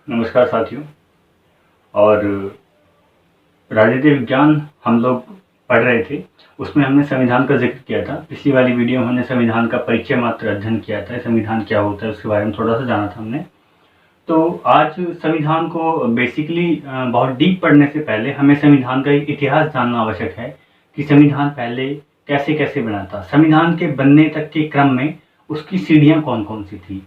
नमस्कार साथियों। और राजनीति विज्ञान हम लोग पढ़ रहे थे, उसमें हमने संविधान का जिक्र किया था। पिछली वाली वीडियो में हमने संविधान का परिचय मात्र अध्ययन किया था, संविधान क्या होता है उसके बारे में थोड़ा सा जाना था हमने। तो आज संविधान को बेसिकली बहुत डीप पढ़ने से पहले हमें संविधान का एक इतिहास जानना आवश्यक है कि संविधान पहले कैसे कैसे बना था, संविधान के बनने तक के क्रम में उसकी सीढ़ियाँ कौन कौन सी थी।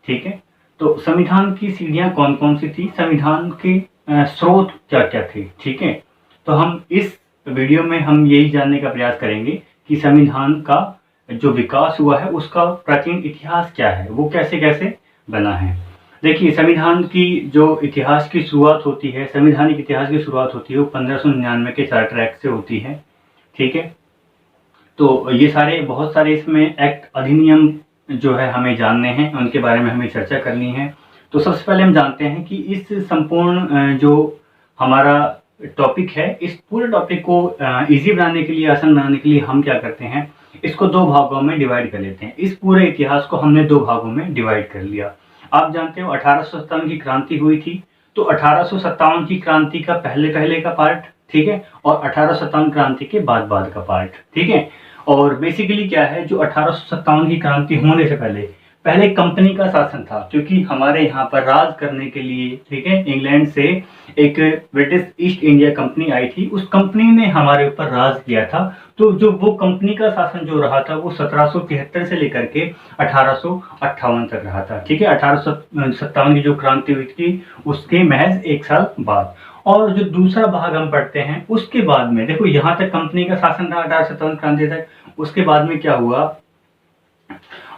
ठीक है, तो संविधान की सीढ़ियाँ कौन कौन सी थी, संविधान के स्रोत क्या क्या थे। ठीक है, तो हम इस वीडियो में हम यही जानने का प्रयास करेंगे कि संविधान का जो विकास हुआ है उसका प्राचीन इतिहास क्या है, वो कैसे कैसे बना है। देखिए, संविधान की जो इतिहास की शुरुआत होती है, संवैधानिक इतिहास की शुरुआत होती है वो 1599 के चार्टर एक्ट से होती है। ठीक है, तो ये सारे बहुत सारे इसमें एक्ट अधिनियम जो है हमें जानने हैं, उनके बारे में हमें चर्चा करनी है। तो सबसे पहले हम जानते हैं कि इस संपूर्ण जो हमारा टॉपिक है, इस पूरे टॉपिक को इजी बनाने के लिए, आसान बनाने के लिए हम क्या करते हैं, इसको दो भागों में डिवाइड कर लेते हैं। इस पूरे इतिहास को हमने दो भागों में डिवाइड कर लिया। आप जानते हो 1857 की क्रांति हुई थी, तो 1857 की क्रांति का पहले का पार्ट, ठीक है, और 1857 क्रांति के बाद का पार्ट। ठीक है, और बेसिकली क्या है, जो 1857 की क्रांति होने से पहले कंपनी का शासन था, क्योंकि हमारे यहाँ पर राज करने के लिए, ठीक है, इंग्लैंड से एक ब्रिटिश ईस्ट इंडिया कंपनी आई थी, उस कंपनी ने हमारे ऊपर राज किया था। तो जो वो कंपनी का शासन जो रहा था वो 1773 से लेकर के 1858 तक रहा था। ठीक है, 1857 की जो क्रांति हुई थी उसके महज एक साल बाद। और जो दूसरा भाग हम पढ़ते हैं उसके बाद में, देखो यहाँ तक कंपनी का शासन रहा 1857 क्रांति तक, उसके बाद में क्या हुआ,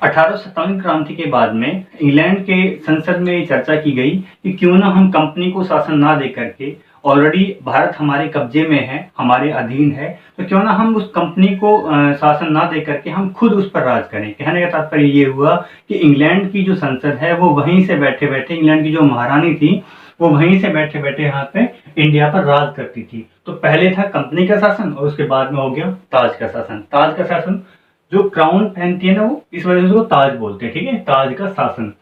1857 क्रांति के बाद में इंग्लैंड के संसद में चर्चा की गई कि क्यों ना हम कंपनी को शासन ना दे करके, ऑलरेडी भारत हमारे कब्जे में है, हमारे अधीन है, तो क्यों ना हम उस कंपनी को शासन ना दे करके हम खुद उस पर राज करें। कहने का तात्पर्य ये हुआ कि इंग्लैंड की जो संसद है वो वहीं से बैठे बैठे, इंग्लैंड की जो महारानी थी वो वहीं से बैठे बैठे यहाँ पे इंडिया पर राज करती थी। तो पहले था कंपनी का शासन और उसके बाद में हो गया ताज का शासन। ताज का शासन, जो क्राउन पहनती है ना, वो इस वजह से उसको ताज बोलते हैं। ठीक है, ताज का शासन।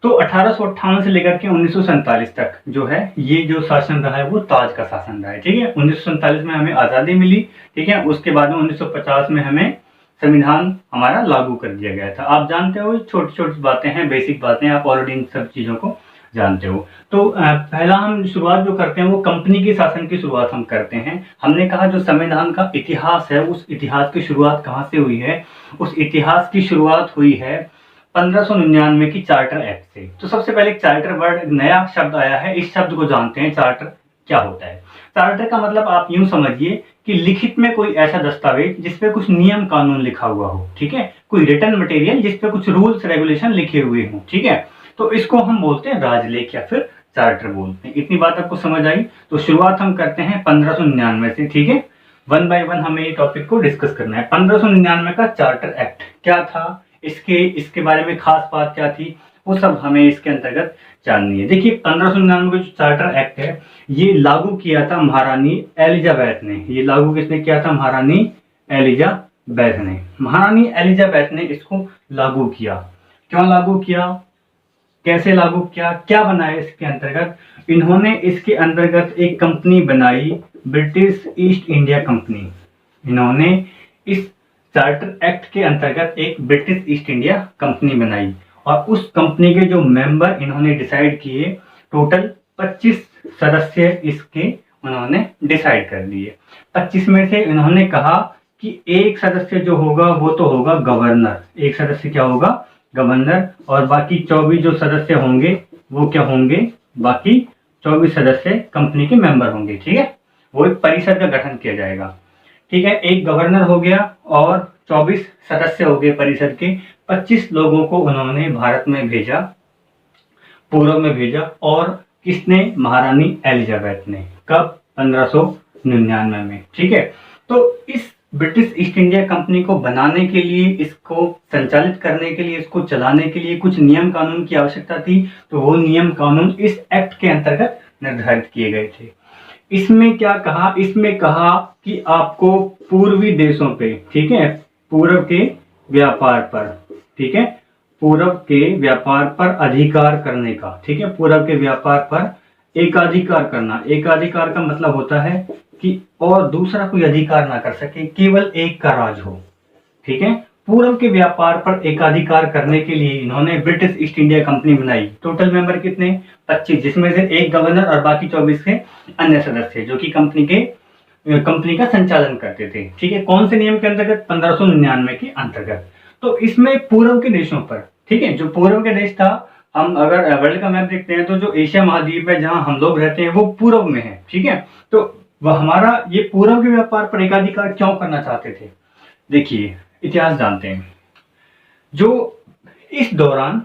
तो 1858 से लेकर के 1947 तक जो है, ये जो शासन रहा है वो ताज का शासन रहा है। ठीक है, 1947 में हमें आज़ादी मिली। ठीक है, उसके बाद में 1950 में हमें संविधान हमारा लागू कर दिया गया था। आप जानते हो, छोटी छोटी बातें हैं, बेसिक बातें, आप ऑलरेडी इन सब चीज़ों को जानते हो। तो पहला हम शुरुआत जो करते हैं वो कंपनी के शासन की शुरुआत हम करते हैं। हमने कहा जो संविधान का इतिहास है, उस इतिहास की शुरुआत कहाँ से हुई है, उस इतिहास की शुरुआत हुई है 1599 की चार्टर एक्ट से। तो सबसे पहले एक चार्टर वर्ड, नया शब्द आया है, इस शब्द को जानते हैं, चार्टर क्या होता है। चार्टर का मतलब आप यूं समझिए कि लिखित में कोई ऐसा दस्तावेज जिसपे कुछ नियम कानून लिखा हुआ हो। ठीक है, कोई रिटन मटेरियल जिसपे कुछ रूल्स रेगुलेशन लिखे हुए हों। ठीक है, तो इसको हम बोलते हैं राजलेख या फिर चार्टर बोलते हैं। इतनी बात आपको समझ आई। तो शुरुआत हम करते हैं 1599 से। ठीक है, वन बाय वन हमें ये टॉपिक को डिस्कस करना है। 1599 का चार्टर एक्ट क्या था, इसके बारे में खास बात क्या थी, वो सब हमें इसके अंतर्गत जाननी है। देखिए, 1599 का जो चार्टर एक्ट है ये लागू किया था महारानी एलिजाबेथ ने। ये लागू किसने किया था, महारानी एलिजाबेथ ने। महारानी एलिजाबेथ ने इसको लागू किया। क्यों लागू किया, कैसे लागू किया, क्या बनाया इसके अंतर्गत, इन्होंने इसके अंतर्गत एक कंपनी बनाई, ब्रिटिश ईस्ट इंडिया कंपनी। इन्होंने इस चार्टर एक्ट के अंतर्गत एक ब्रिटिश ईस्ट इंडिया कंपनी बनाई और उस कंपनी के जो मेंबर इन्होंने डिसाइड किए, टोटल 25 सदस्य इसके उन्होंने डिसाइड कर दिए। 25 में से इन्होंने कहा कि एक सदस्य जो होगा वो तो होगा गवर्नर, एक सदस्य क्या होगा, गवर्नर, और बाकी 24 जो सदस्य होंगे वो क्या होंगे, बाकी 24 सदस्य कंपनी के मेंबर होंगे। ठीक है, वो एक परिषद का गठन किया जाएगा। ठीक है, एक गवर्नर हो गया और 24 सदस्य हो गए परिषद के। 25 लोगों को उन्होंने भारत में भेजा, पूर्व में भेजा। और किसने, महारानी एलिजाबेथ ने। कब, 1599 में। ठीक है, तो इस ब्रिटिश ईस्ट इंडिया कंपनी को बनाने के लिए, इसको संचालित करने के लिए, इसको चलाने के लिए कुछ नियम कानून की आवश्यकता थी। तो वो नियम कानून इस एक्ट के अंतर्गत निर्धारित किए गए थे। इसमें क्या कहा, इसमें कहा कि आपको पूर्वी देशों पे, ठीक है, पूर्व के व्यापार पर, ठीक है, पूरब के व्यापार पर अधिकार करने का, ठीक है, पूरब के व्यापार पर एकाधिकार करना। एकाधिकार का मतलब होता है कि और दूसरा कोई अधिकार ना कर सके, केवल एक का राज हो, ठीक है। पूरब के व्यापार पर एकाधिकार करने के लिए इन्होंने ब्रिटिश ईस्ट इंडिया कंपनी बनाई। टोटल मेंबर कितने? 25, जिसमें से एक गवर्नर और बाकी 24 के अन्य सदस्य जो कि कंपनी का संचालन करते थे, ठीक है। कौन से नियम के अंतर्गत? 1599 के अंतर्गत। तो इसमें पूर्व के देशों पर, ठीक है, जो पूर्व के देश था, हम अगर वर्ल्ड का मैप देखते हैं तो जो एशिया महाद्वीप है जहां हम लोग रहते हैं वो पूर्व में है, ठीक है। तो वह हमारा ये पूर्व के व्यापार पर एकाधिकार क्यों करना चाहते थे? देखिए, इतिहास जानते हैं। जो इस दौरान,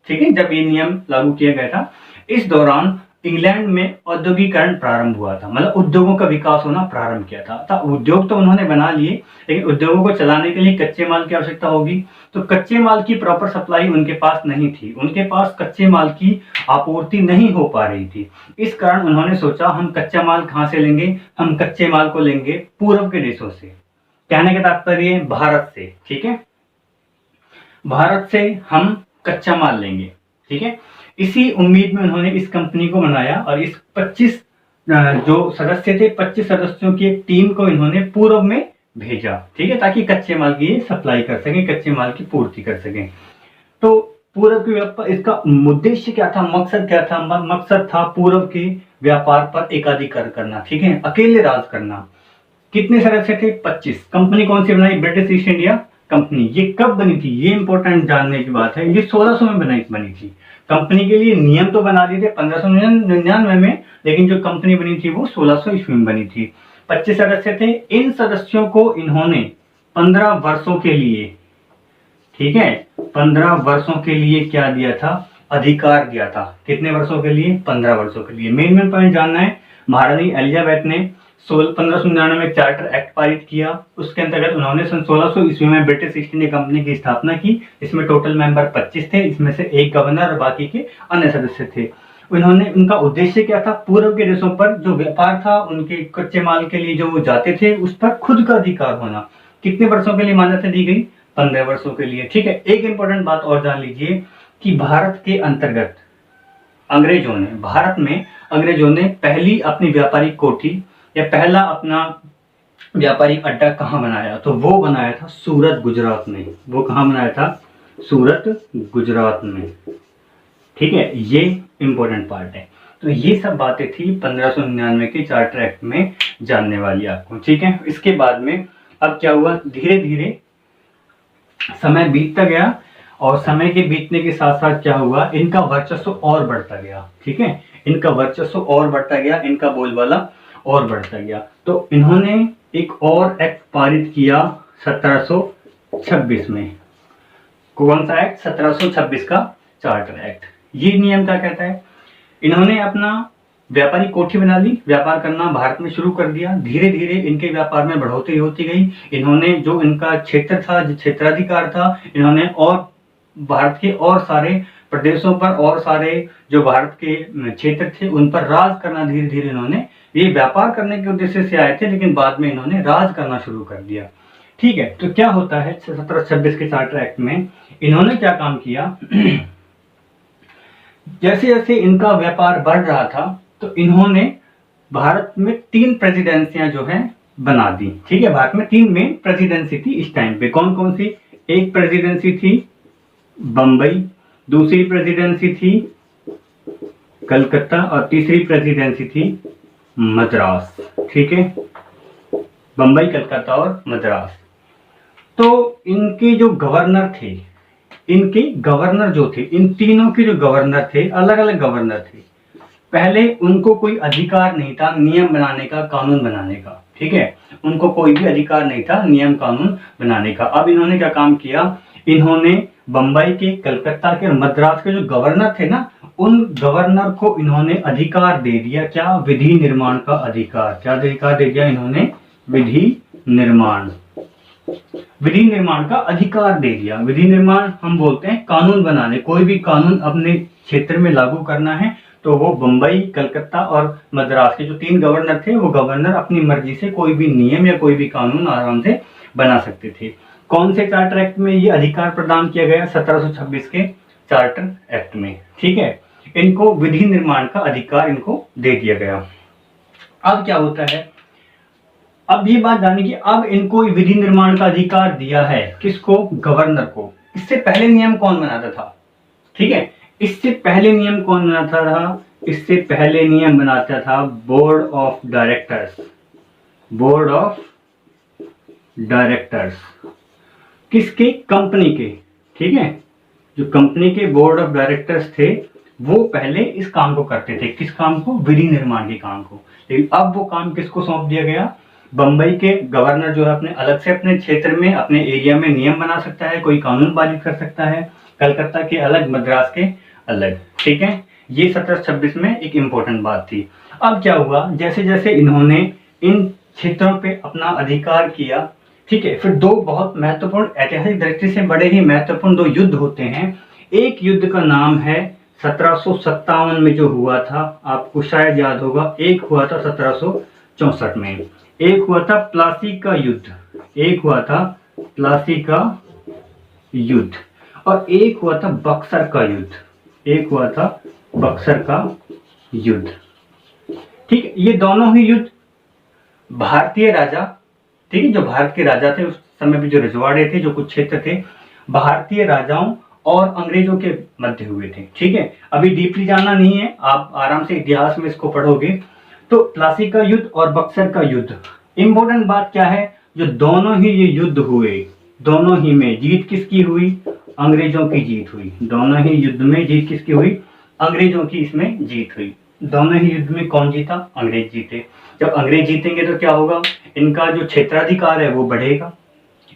ठीक है, जब ये नियम लागू किया गया था, इस दौरान इंग्लैंड में औद्योगिकरण प्रारंभ हुआ था, मतलब उद्योगों का विकास होना प्रारंभ किया था। उद्योग तो उन्होंने बना लिए, लेकिन उद्योगों को चलाने के लिए कच्चे माल की आवश्यकता होगी। तो कच्चे माल की प्रॉपर सप्लाई उनके पास नहीं थी, उनके पास कच्चे माल की आपूर्ति नहीं हो पा रही थी। इस कारण उन्होंने सोचा हम कच्चा माल कहां से लेंगे? हम कच्चे माल को लेंगे पूर्व के देशों से। कहने का तात्पर्य भारत से, ठीक है, भारत से हम कच्चा माल लेंगे, ठीक है। इसी उम्मीद में उन्होंने इस कंपनी को बनाया और इस 25 जो सदस्य थे, 25 सदस्यों की एक टीम को इन्होंने पूर्व में भेजा, ठीक है, ताकि कच्चे माल की सप्लाई कर सकें, कच्चे माल की पूर्ति कर सकें। तो पूर्व के व्यापार, इसका उद्देश्य क्या था, मकसद क्या था? मकसद था पूर्व के व्यापार पर एकाधिकार करना, ठीक है, अकेले राज करना। कितने सदस्य थे? 25। कंपनी कौन सी बनाई? British east India company. ये कब बनी थी? ये इंपॉर्टेंट जानने की बात है। ये 1600 में बनी थी। कंपनी के लिए नियम तो बना दिए थे 1599 में, लेकिन जो कंपनी बनी थी वो 1600 ईस्वी में बनी थी। 25 सदस्य थे। इन सदस्यों को इन्होंने 15 वर्षों के लिए, ठीक है, 15 वर्षों के लिए क्या दिया था? अधिकार दिया था। कितने वर्षों के लिए? 15 वर्षों के लिए। मेन पॉइंट जानना है, महारानी एलिजाबेथ ने 1599 में चार्टर एक्ट पारित किया। उसके अंतर्गत उन्होंने सन 1600 ईस्वी में ब्रिटिश ईस्ट इंडिया कंपनी की स्थापना की। इसमें टोटल मेंबर 25 थे, इसमें से एक गवर्नर और बाकी के अन्य सदस्य थे। उनका उद्देश्य क्या था? पूर्व के देशों पर जो व्यापार था, उनके कच्चे माल के लिए जो वो जाते थे, उस पर खुद का अधिकार होना। कितने वर्षों के लिए मान्यता दी गई? 15 वर्षों के लिए, ठीक है। एक इंपॉर्टेंट बात और जान लीजिए कि भारत के अंतर्गत भारत में अंग्रेजों ने पहली अपनी व्यापारिक कोठी या पहला अपना व्यापारिक अड्डा कहाँ बनाया? तो वो बनाया था सूरत, गुजरात में। वो कहाँ बनाया था? सूरत, गुजरात में, ठीक है। ये इंपॉर्टेंट पार्ट है। तो ये सब बातें थी 1599 के चार्टर एक्ट में जानने वाली आपको, ठीक है। इसके बाद में अब क्या हुआ? धीरे धीरे समय बीतता गया और समय के बीतने के साथ साथ क्या हुआ? इनका वर्चस्व और बढ़ता गया, ठीक है। इनका वर्चस्व और बढ़ता गया, इनका बोलबाला और बढ़ता गया। तो इन्होंने एक और एक्ट पारित किया 1726 में। कौन सा एक्ट? 1726 का चार्टर एक्ट। ये नियम क्या कहता है? इन्होंने अपना व्यापारिक कोठी बना ली, व्यापार करना भारत में शुरू कर दिया। धीरे धीरे इनके व्यापार में बढ़ोतरी होती गई। इन्होंने जो इनका क्षेत्र था, जो क्षेत्राधिकार था, इन्होंने और भारत के और सारे प्रदेशों पर और सारे जो भारत के क्षेत्र थे उन पर राज करना धीरे धीरे इन्होंने, ये व्यापार करने के उद्देश्य से आए थे, लेकिन बाद में इन्होंने राज करना शुरू कर दिया, ठीक है। तो क्या होता है 1726 के चार्टर एक्ट में? इन्होंने क्या काम किया? जैसे जैसे इनका व्यापार बढ़ रहा था तो इन्होंने भारत में 3 प्रेसिडेंसियां जो है बना दी, ठीक है। भारत में 3 मेन प्रेसिडेंसी थी इस टाइम पे। कौन कौन सी? एक प्रेसिडेंसी थी बंबई, दूसरी प्रेसिडेंसी थी कलकत्ता और तीसरी प्रेसिडेंसी थी मद्रास, ठीक है। बंबई, कलकत्ता और मद्रास। तो इनके जो गवर्नर थे, इनके गवर्नर जो थे, इन तीनों के जो गवर्नर थे, अलग अलग गवर्नर थे। पहले उनको कोई अधिकार नहीं था नियम बनाने का, कानून बनाने का, ठीक है। उनको कोई भी अधिकार नहीं था नियम कानून बनाने का। अब इन्होंने क्या काम किया? इन्होंने बंबई के, कलकत्ता के और मद्रास के जो गवर्नर थे ना, उन गवर्नर को इन्होंने अधिकार दे दिया। क्या? विधि निर्माण का अधिकार। क्या अधिकार दे दिया इन्होंने? विधि निर्माण का अधिकार दे दिया। विधि निर्माण हम बोलते हैं कानून बनाने। कोई भी कानून अपने क्षेत्र में लागू करना है तो वो बंबई, कलकत्ता और मद्रास के जो 3 गवर्नर थे, वो गवर्नर अपनी मर्जी से कोई भी नियम या कोई भी कानून आराम से बना सकते थे। कौन से चार्टर एक्ट में ये अधिकार प्रदान किया गया? 1726 के चार्टर एक्ट में। ठीक है, इनको विधि निर्माण का अधिकार इनको दे दिया गया। अब क्या होता है, अब ये बात जानने की, अब इनको विधि निर्माण का अधिकार दिया है किसको? गवर्नर को। इससे पहले नियम कौन बनाता था? ठीक है, इससे पहले नियम कौन बनाता था? इससे पहले नियम बनाता था board of directors. Board of directors किसके? कंपनी के। ठीक है, जो कंपनी के बोर्ड ऑफ डायरेक्टर्स थे वो पहले इस काम को करते थे। किस काम को? विधि निर्माण के काम को। लेकिन अब वो काम किसको सौंप दिया गया? बंबई के गवर्नर जो है अपने अलग से अपने क्षेत्र में, अपने एरिया में नियम बना सकता है, कोई कानून पारित कर सकता है, कलकत्ता के अलग, मद्रास के अलग। ठीक है, ये 1726 में एक इंपॉर्टेंट बात थी। अब क्या हुआ, जैसे जैसे इन्होंने इन क्षेत्रों पे अपना अधिकार किया, ठीक है, फिर दो बहुत महत्वपूर्ण, ऐतिहासिक दृष्टि से बड़े ही महत्वपूर्ण दो युद्ध होते हैं। एक युद्ध का नाम है 1757 में जो हुआ था, आपको शायद याद होगा। एक हुआ था 1764 में, एक हुआ था प्लासी का युद्ध, एक हुआ था प्लासी का युद्ध, और एक हुआ था बक्सर का युद्ध, एक हुआ था बक्सर का युद्ध। ठीक है, ये दोनों ही युद्ध भारतीय राजा, ठीक है, जो भारत के राजा थे उस समय पे, जो रजवाड़े थे, जो कुछ क्षेत्र थे, भारतीय राजाओं और अंग्रेजों के मध्य हुए थे। ठीक है, अभी डीपली जाना नहीं है, आप आराम से इतिहास में इसको पढ़ोगे। तो प्लासी का युद्ध और बक्सर का युद्ध, इंपॉर्टेंट बात क्या है, जो दोनों ही ये युद्ध हुए, दोनों ही में जीत किसकी हुई? अंग्रेजों की जीत हुई। दोनों ही युद्ध में जीत किसकी हुई? अंग्रेजों की इसमें जीत हुई। दोनों ही युद्ध में कौन जीता? अंग्रेज जीते। जब अंग्रेज जीतेंगे तो क्या होगा? इनका जो क्षेत्राधिकार है वो बढ़ेगा,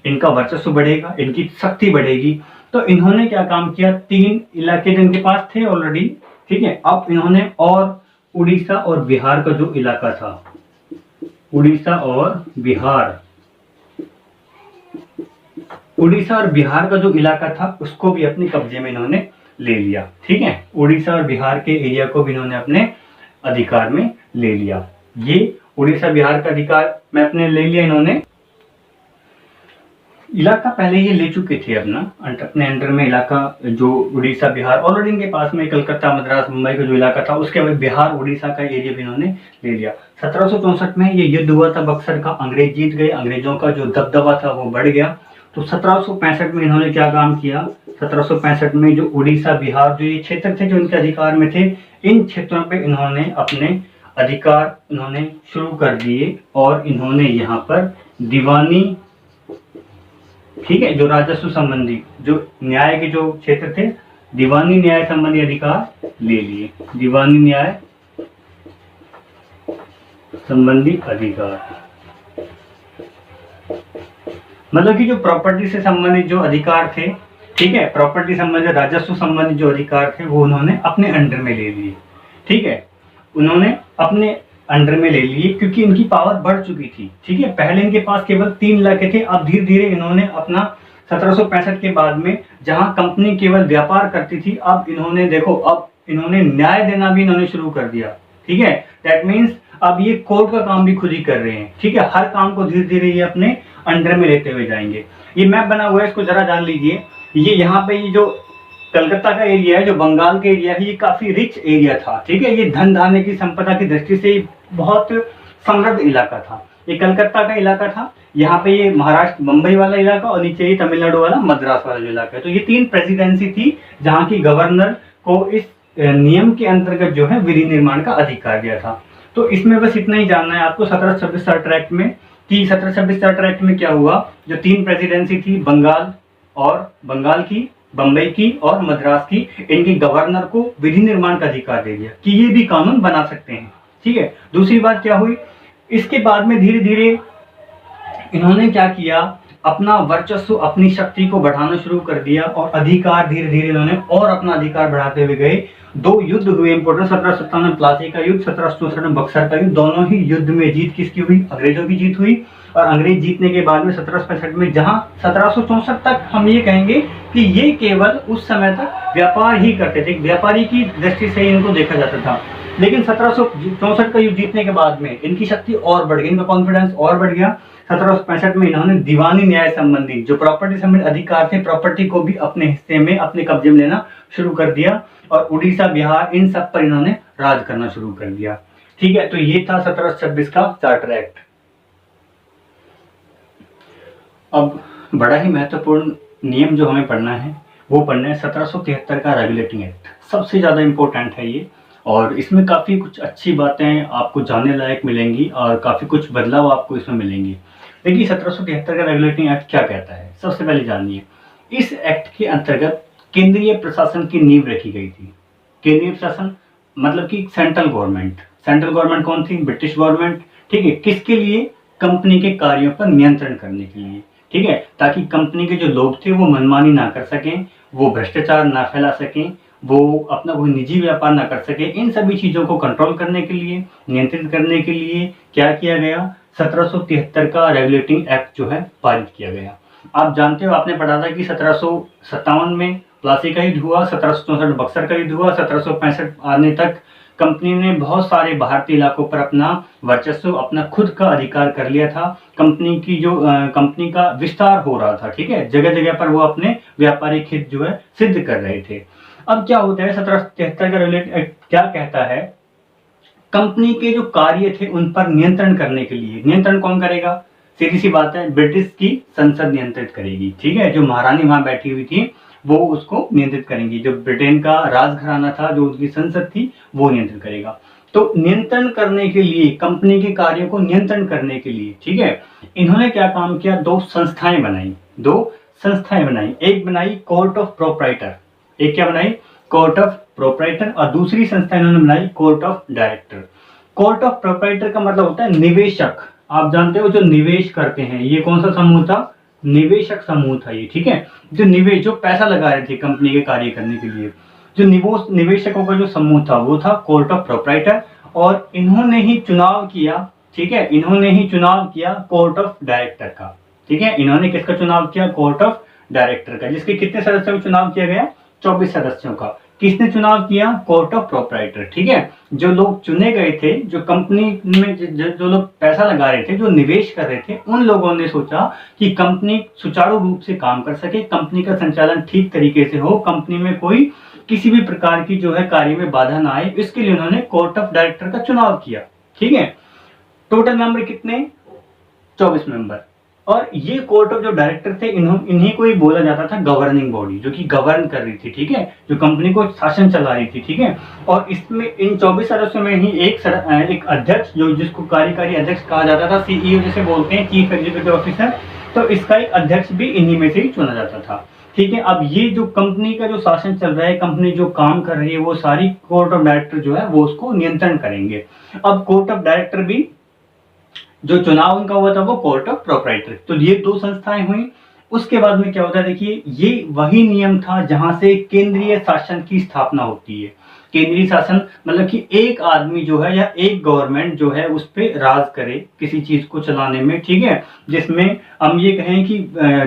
इनका वर्चस्व बढ़ेगा, इनकी शक्ति बढ़ेगी। तो इन्होंने क्या काम किया, 3 इलाके जिनके पास थे ऑलरेडी, ठीक है, अब इन्होंने और उड़ीसा और बिहार का जो इलाका था, उड़ीसा और बिहार, उड़ीसा और बिहार का जो इलाका था उसको भी अपने कब्जे में इन्होंने ले लिया। ठीक है, उड़ीसा और बिहार के एरिया को भी इन्होंने अपने अधिकार में ले लिया। ये उड़ीसा बिहार का अधिकार में अपने ले लिया इन्होंने। इलाका पहले ये ले चुके थे अपने अंडर में इलाका, जो उड़ीसा बिहार ऑलरेडी इनके पास में, कलकत्ता मद्रास मुंबई का जो इलाका था, उसके बाद बिहार उड़ीसा का एरिया भी इन्होंने ले लिया। 1764 में ये युद्ध हुआ था बक्सर का, अंग्रेज जीत गए, अंग्रेजों का जो दबदबा था वो बढ़ गया। तो 1765 में इन्होंने क्या काम किया, 1765 में जो उड़ीसा बिहार जो ये क्षेत्र थे जो इनके अधिकार में थे, इन क्षेत्रों पे इन्होंने अपने अधिकार इन्होंने शुरू कर दिए और इन्होंने यहाँ पर दीवानी, ठीक है, जो राजस्व संबंधी, जो न्याय के जो क्षेत्र थे, दीवानी न्याय संबंधी अधिकार ले लिए। दीवानी न्याय संबंधी अधिकार मतलब कि जो प्रॉपर्टी से संबंधित जो अधिकार थे, ठीक है, प्रॉपर्टी संबंधित राजस्व संबंधित जो अधिकार थे वो उन्होंने अपने अंडर में ले लिए। ठीक है, उन्होंने अपने अंडर में ले लिए क्योंकि इनकी पावर बढ़ चुकी थी। ठीक है, पहले इनके पास केवल 3 इलाके थे, अब धीरे धीरे इन्होंने अपना 1765 के बाद में जहां कंपनी केवल व्यापार करती थी, अब इन्होंने देखो, अब इन्होंने न्याय देना भी इन्होंने शुरू कर दिया। ठीक है, दैट मीन्स अब ये कोर्ट का काम भी खुद ही कर रहे हैं। ठीक है, हर काम को धीरे धीरे ये अपने अंडर में लेते हुए जाएंगे। ये मैप बना हुआ है, इसको जरा जान लीजिए। ये यहाँ पे ये जो कलकत्ता का एरिया है, जो बंगाल का एरिया है, ये काफी रिच एरिया था। ठीक है, ये धन धान्य की संपदा की दृष्टि से बहुत समृद्ध इलाका था। ये कलकत्ता का इलाका था, यहाँ पे ये महाराष्ट्र मुंबई वाला इलाका और नीचे ये तमिलनाडु वाला मद्रास वाला जो इलाका है। तो ये 3 प्रेसिडेंसी थी जहाँ की गवर्नर को इस नियम के अंतर्गत जो है विधि निर्माण का अधिकार दिया था। तो इसमें बस इतना ही जानना है आपको 1726 चार्टर एक्ट में कि 1726 चार्टर एक्ट में क्या हुआ। जो 3 प्रेसिडेंसी थी, बंगाल की, बंबई की और मद्रास की, इनकी गवर्नर को विधि निर्माण का अधिकार दे दिया कि ये भी कानून बना सकते हैं। ठीक है, दूसरी बात क्या हुई, इसके बाद में धीरे धीरे इन्होंने क्या किया, अपना वर्चस्व, अपनी शक्ति को बढ़ाना शुरू कर दिया और अधिकार धीरे धीरे इन्होंने और अपना अधिकार बढ़ाते हुए गए। 2 युद्ध हुए इंपोर्टेंट, 1757 में प्लासी का युद्ध, 1764 में बक्सर का युद्ध। दोनों ही युद्ध में जीत किसकी हुई? अंग्रेजों की जीत हुई। और अंग्रेज जीतने के बाद में 1765 में, जहां 1764 तक हम ये कहेंगे कि ये केवल उस समय तक व्यापार ही करते थे, व्यापारी की दृष्टि से इनको देखा जाता था। लेकिन 1764 का युद्ध जीतने के बाद में इनकी शक्ति और बढ़ गई, इनका कॉन्फिडेंस और बढ़ गया। 1765 में इन्होंने दीवानी न्याय संबंधी जो प्रॉपर्टी संबंधी अधिकार थे, प्रॉपर्टी को भी अपने हिस्से में अपने कब्जे में लेना शुरू कर दिया और उड़ीसा, बिहार, इन सब पर इन्होंने राज करना शुरू कर दिया। ठीक है, तो ये था 1726 का चार्टर एक्ट। अब बड़ा ही महत्वपूर्ण नियम जो हमें पढ़ना है वो पढ़ना है 1773 का रेगुलेटिंग एक्ट। सबसे ज़्यादा इम्पोर्टेंट है ये, और इसमें काफ़ी कुछ अच्छी बातें आपको जानने लायक मिलेंगी और काफ़ी कुछ बदलाव आपको इसमें मिलेंगी। देखिए 1773 का रेगुलेटिंग एक्ट क्या कहता है, सबसे पहले जानिए। इस एक्ट के अंतर्गत केंद्रीय प्रशासन की नींव रखी गई थी। केंद्रीय प्रशासन मतलब कि सेंट्रल गवर्नमेंट। सेंट्रल गवर्नमेंट कौन थी? British government. ठीक है, किसके लिए? कंपनी के कार्यों पर नियंत्रण करने के लिए। ठीक है, ताकि कंपनी के जो लोग थे वो मनमानी ना कर सकें, वो भ्रष्टाचार ना फैला सकें, वो अपना कोई निजी व्यापार ना कर सके। इन सभी चीज़ों को कंट्रोल करने के लिए, नियंत्रित करने के लिए क्या किया गया? 1773 का रेगुलेटिंग एक्ट जो है पारित किया गया। आप जानते हो, आपने पढ़ा था कि 1757 में प्लासी का युद्ध हुआ, 1764 बक्सर का युद्ध हुआ, 1765 आने तक कंपनी ने बहुत सारे भारतीय इलाकों पर अपना वर्चस्व, अपना खुद का अधिकार कर लिया था। कंपनी का विस्तार हो रहा था। ठीक है, जगह जगह पर वो अपने व्यापारिक हित जो है सिद्ध कर रहे थे। अब क्या होता है, 1773 का रेगुलेटिंग एक्ट क्या कहता है? कंपनी के जो कार्य थे उन पर नियंत्रण करने के लिए, नियंत्रण कौन करेगा? सीधी सी बात है, ब्रिटिश की संसद नियंत्रित करेगी। ठीक है, जो महारानी वहां बैठी हुई थी वो उसको नियंत्रित करेंगी। जो ब्रिटेन का राजघराना था, जो उनकी संसद थी, वो नियंत्रित करेगा। तो नियंत्रण करने के लिए, कंपनी के कार्यों को नियंत्रण करने के लिए, ठीक है, इन्होंने क्या काम किया? दो संस्थाएं बनाई। एक बनाई कोर्ट ऑफ प्रोप्राइटर। एक क्या बनाई? Court of proprietor. और दूसरी संस्था इन्होंने बनाई court of director. Court of proprietor का मतलब होता है निवेशक। आप जानते हो जो निवेश करते हैं, ये कौन सा समूह था? निवेशक समूह था ये। ठीक है, जो पैसा लगा रहे थे कंपनी के कार्य करने के लिए, जो निवेशकों का जो समूह था वो था कोर्ट ऑफ प्रोप्राइटर। और इन्होंने ही चुनाव किया, ठीक है, इन्होंने ही चुनाव किया कोर्ट ऑफ डायरेक्टर का। ठीक है, इन्होंने किसका चुनाव किया? कोर्ट ऑफ डायरेक्टर का, जिसके कितने सदस्यों का चुनाव किया गया? 24 सदस्यों का। किसने चुनाव किया? Court of proprietor. ठीक है, जो लोग चुने गए थे, जो कंपनी में जो लोग पैसा लगा रहे थे, जो निवेश कर रहे थे, उन लोगों ने सोचा कि कंपनी सुचारू रूप से काम कर सके, कंपनी का संचालन ठीक तरीके से हो, कंपनी में कोई किसी भी प्रकार की जो है कार्य में बाधा ना आए, इसके लिए उन्होंने कोर्ट ऑफ डायरेक्टर का चुनाव किया। ठीक है, टोटल मेंबर कितने? 24 मेंबर। और ये कोर्ट ऑफ जो डायरेक्टर थे, इन्हीं को ही बोला जाता था गवर्निंग बॉडी, जो कि गवर्न कर रही थी। ठीक है, जो कंपनी को शासन चला रही थी। ठीक है, और इसमें इन 24 सदस्यों में ही एक अध्यक्ष, जो जिसको कार्यकारी अध्यक्ष कहा जाता था, सीईओ जिसे बोलते हैं, चीफ एग्जीक्यूटिव ऑफिसर, तो इसका एक अध्यक्ष भी इन्हीं में से ही चुना जाता था। ठीक है, अब ये जो कंपनी का जो शासन चल रहा है, कंपनी जो काम कर रही है, वो सारी कोर्ट ऑफ डायरेक्टर जो है वो उसको नियंत्रण करेंगे। अब कोर्ट ऑफ डायरेक्टर भी जो चुनाव उनका हुआ था वो कोर्ट ऑफ प्रोप्राइटर। तो ये दो संस्थाएं हुई। उसके बाद में क्या होता है, देखिए, ये वही नियम था जहां से केंद्रीय शासन की स्थापना होती है। केंद्रीय शासन मतलब कि एक आदमी जो है या एक गवर्नमेंट जो है उस पे राज करे किसी चीज को चलाने में। ठीक है, जिसमें हम ये कहें कि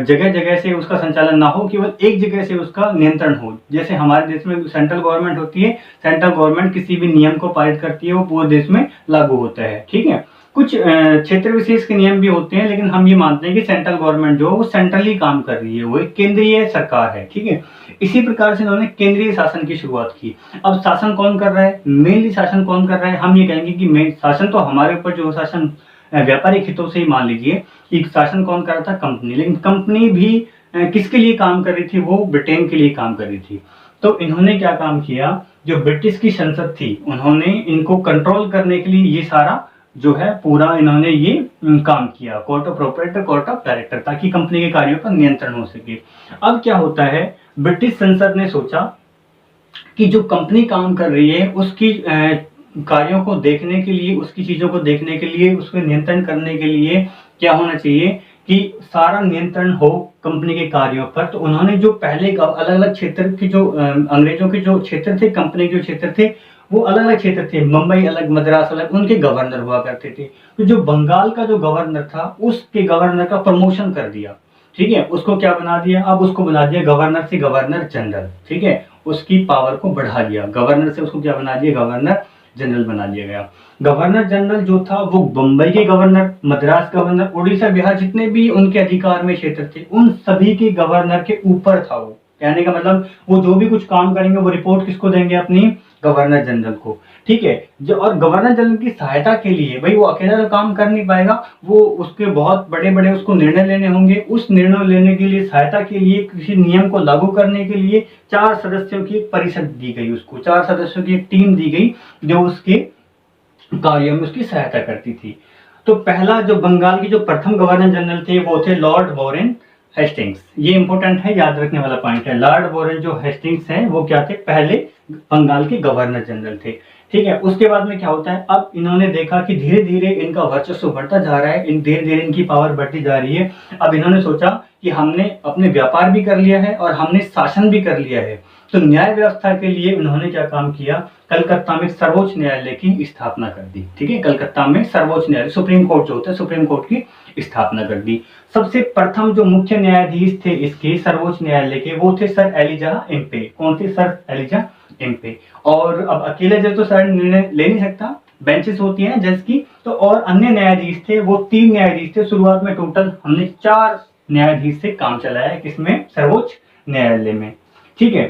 जगह जगह से उसका संचालन ना हो, केवल एक जगह से उसका नियंत्रण हो। जैसे हमारे देश में सेंट्रल गवर्नमेंट होती है, सेंट्रल गवर्नमेंट किसी भी नियम को पारित करती है, वो पूरे देश में लागू होता है। ठीक है, कुछ क्षेत्र विशेष के नियम भी होते हैं, लेकिन हम ये मानते हैं कि सेंट्रल गवर्नमेंट जो है वो सेंट्रली काम कर रही है, वो एक केंद्रीय सरकार है। ठीक है, इसी प्रकार से इन्होंने केंद्रीय शासन की शुरुआत की। अब शासन कौन कर रहा है? मेनली शासन कौन कर रहा है? हम ये कहेंगे कि मेन शासन तो हमारे ऊपर जो शासन व्यापारिक हितों से ही मान लीजिए कि शासन कौन कर रहा था? कंपनी। लेकिन कंपनी भी किसके लिए काम कर रही थी? वो ब्रिटेन के लिए काम कर रही थी। तो इन्होंने क्या काम किया, जो ब्रिटिश की संसद थी, उन्होंने इनको कंट्रोल करने के लिए ये सारा जो है पूरा इन्होंने ये काम किया, court of proprietor, court of director, ताकि कंपनी के कार्यों पर नियंत्रण हो सके। अब क्या होता है, ब्रिटिश संसद ने सोचा कि जो कंपनी काम कर रही है उसकी कार्यों को देखने के लिए, उसकी चीजों को देखने के लिए, उसको नियंत्रण करने के लिए क्या होना चाहिए कि सारा नियंत्रण हो कंपनी के कार्यों पर। तो उन्होंने जो पहले अलग अलग क्षेत्र के जो अंग्रेजों के जो क्षेत्र थे, कंपनी के जो क्षेत्र थे, वो अलग अलग क्षेत्र थे, मुंबई अलग, मद्रास अलग, उनके गवर्नर हुआ करते थे। तो जो बंगाल का जो गवर्नर था, उसके गवर्नर का प्रमोशन कर दिया। ठीक है, उसको क्या बना दिया? अब उसको बना दिया गवर्नर से गवर्नर जनरल। ठीक है, उसकी पावर को बढ़ा दिया, गवर्नर से उसको क्या बना दिया? गवर्नर जनरल बना लिया गया। गवर्नर जनरल जो था वो बम्बई के गवर्नर, मद्रास गवर्नर, उड़ीसा, बिहार जितने भी उनके अधिकार में क्षेत्र थे उन सभी के गवर्नर के ऊपर था वो। कहने का मतलब वो जो भी कुछ काम करेंगे वो रिपोर्ट किसको देंगे? अपनी गवर्नर जनरल को। ठीक है, जो और गवर्नर जनरल की सहायता के लिए, भाई वो अकेला तो काम कर नहीं पाएगा, वो उसके बहुत बड़े बड़े उसको निर्णय लेने होंगे। उस निर्णय लेने के लिए, सहायता के लिए, किसी नियम को लागू करने के लिए 4 सदस्यों की एक परिषद दी गई उसको, 4 सदस्यों की एक टीम दी गई जो उसके कार्यों में उसकी सहायता करती थी। तो पहला जो बंगाल की जो प्रथम गवर्नर जनरल थे वो थे लॉर्ड वॉरेन हेस्टिंग्स। ये इंपॉर्टेंट है, याद रखने वाला पॉइंट है। लॉर्ड वॉरेन जो हेस्टिंग्स हैं वो क्या थे? पहले बंगाल के गवर्नर जनरल थे। ठीक है, उसके बाद में क्या होता है, अब इन्होंने देखा कि धीरे धीरे इनका वर्चस्व बढ़ता जा रहा है, धीरे धीरे इनकी पावर बढ़ती जा रही है। अब इन्होंने सोचा कि हमने अपने व्यापार भी कर लिया है और हमने शासन भी कर लिया है, तो न्याय व्यवस्था के लिए उन्होंने क्या काम किया? कलकत्ता में सर्वोच्च न्यायालय की स्थापना कर दी। ठीक है, कलकत्ता में सर्वोच्च न्यायालय, सुप्रीम कोर्ट जो होता है, सुप्रीम कोर्ट की स्थापना कर दी। सबसे प्रथम जो मुख्य न्यायाधीश थे इसके सर्वोच्च न्यायालय के वो थे सर एलिजा एम्पे। कौन थे? Sir Elijah Impey. और अब अकेले जज तो सर निर्णय ले नहीं सकता, बेंचेस होती हैं जज की, तो और अन्य न्यायाधीश थे, वो 3 न्यायाधीश थे। शुरुआत में टोटल हमने 4 न्यायाधीश से काम चलाया है, किसमें? सर्वोच्च न्यायालय में। ठीक है,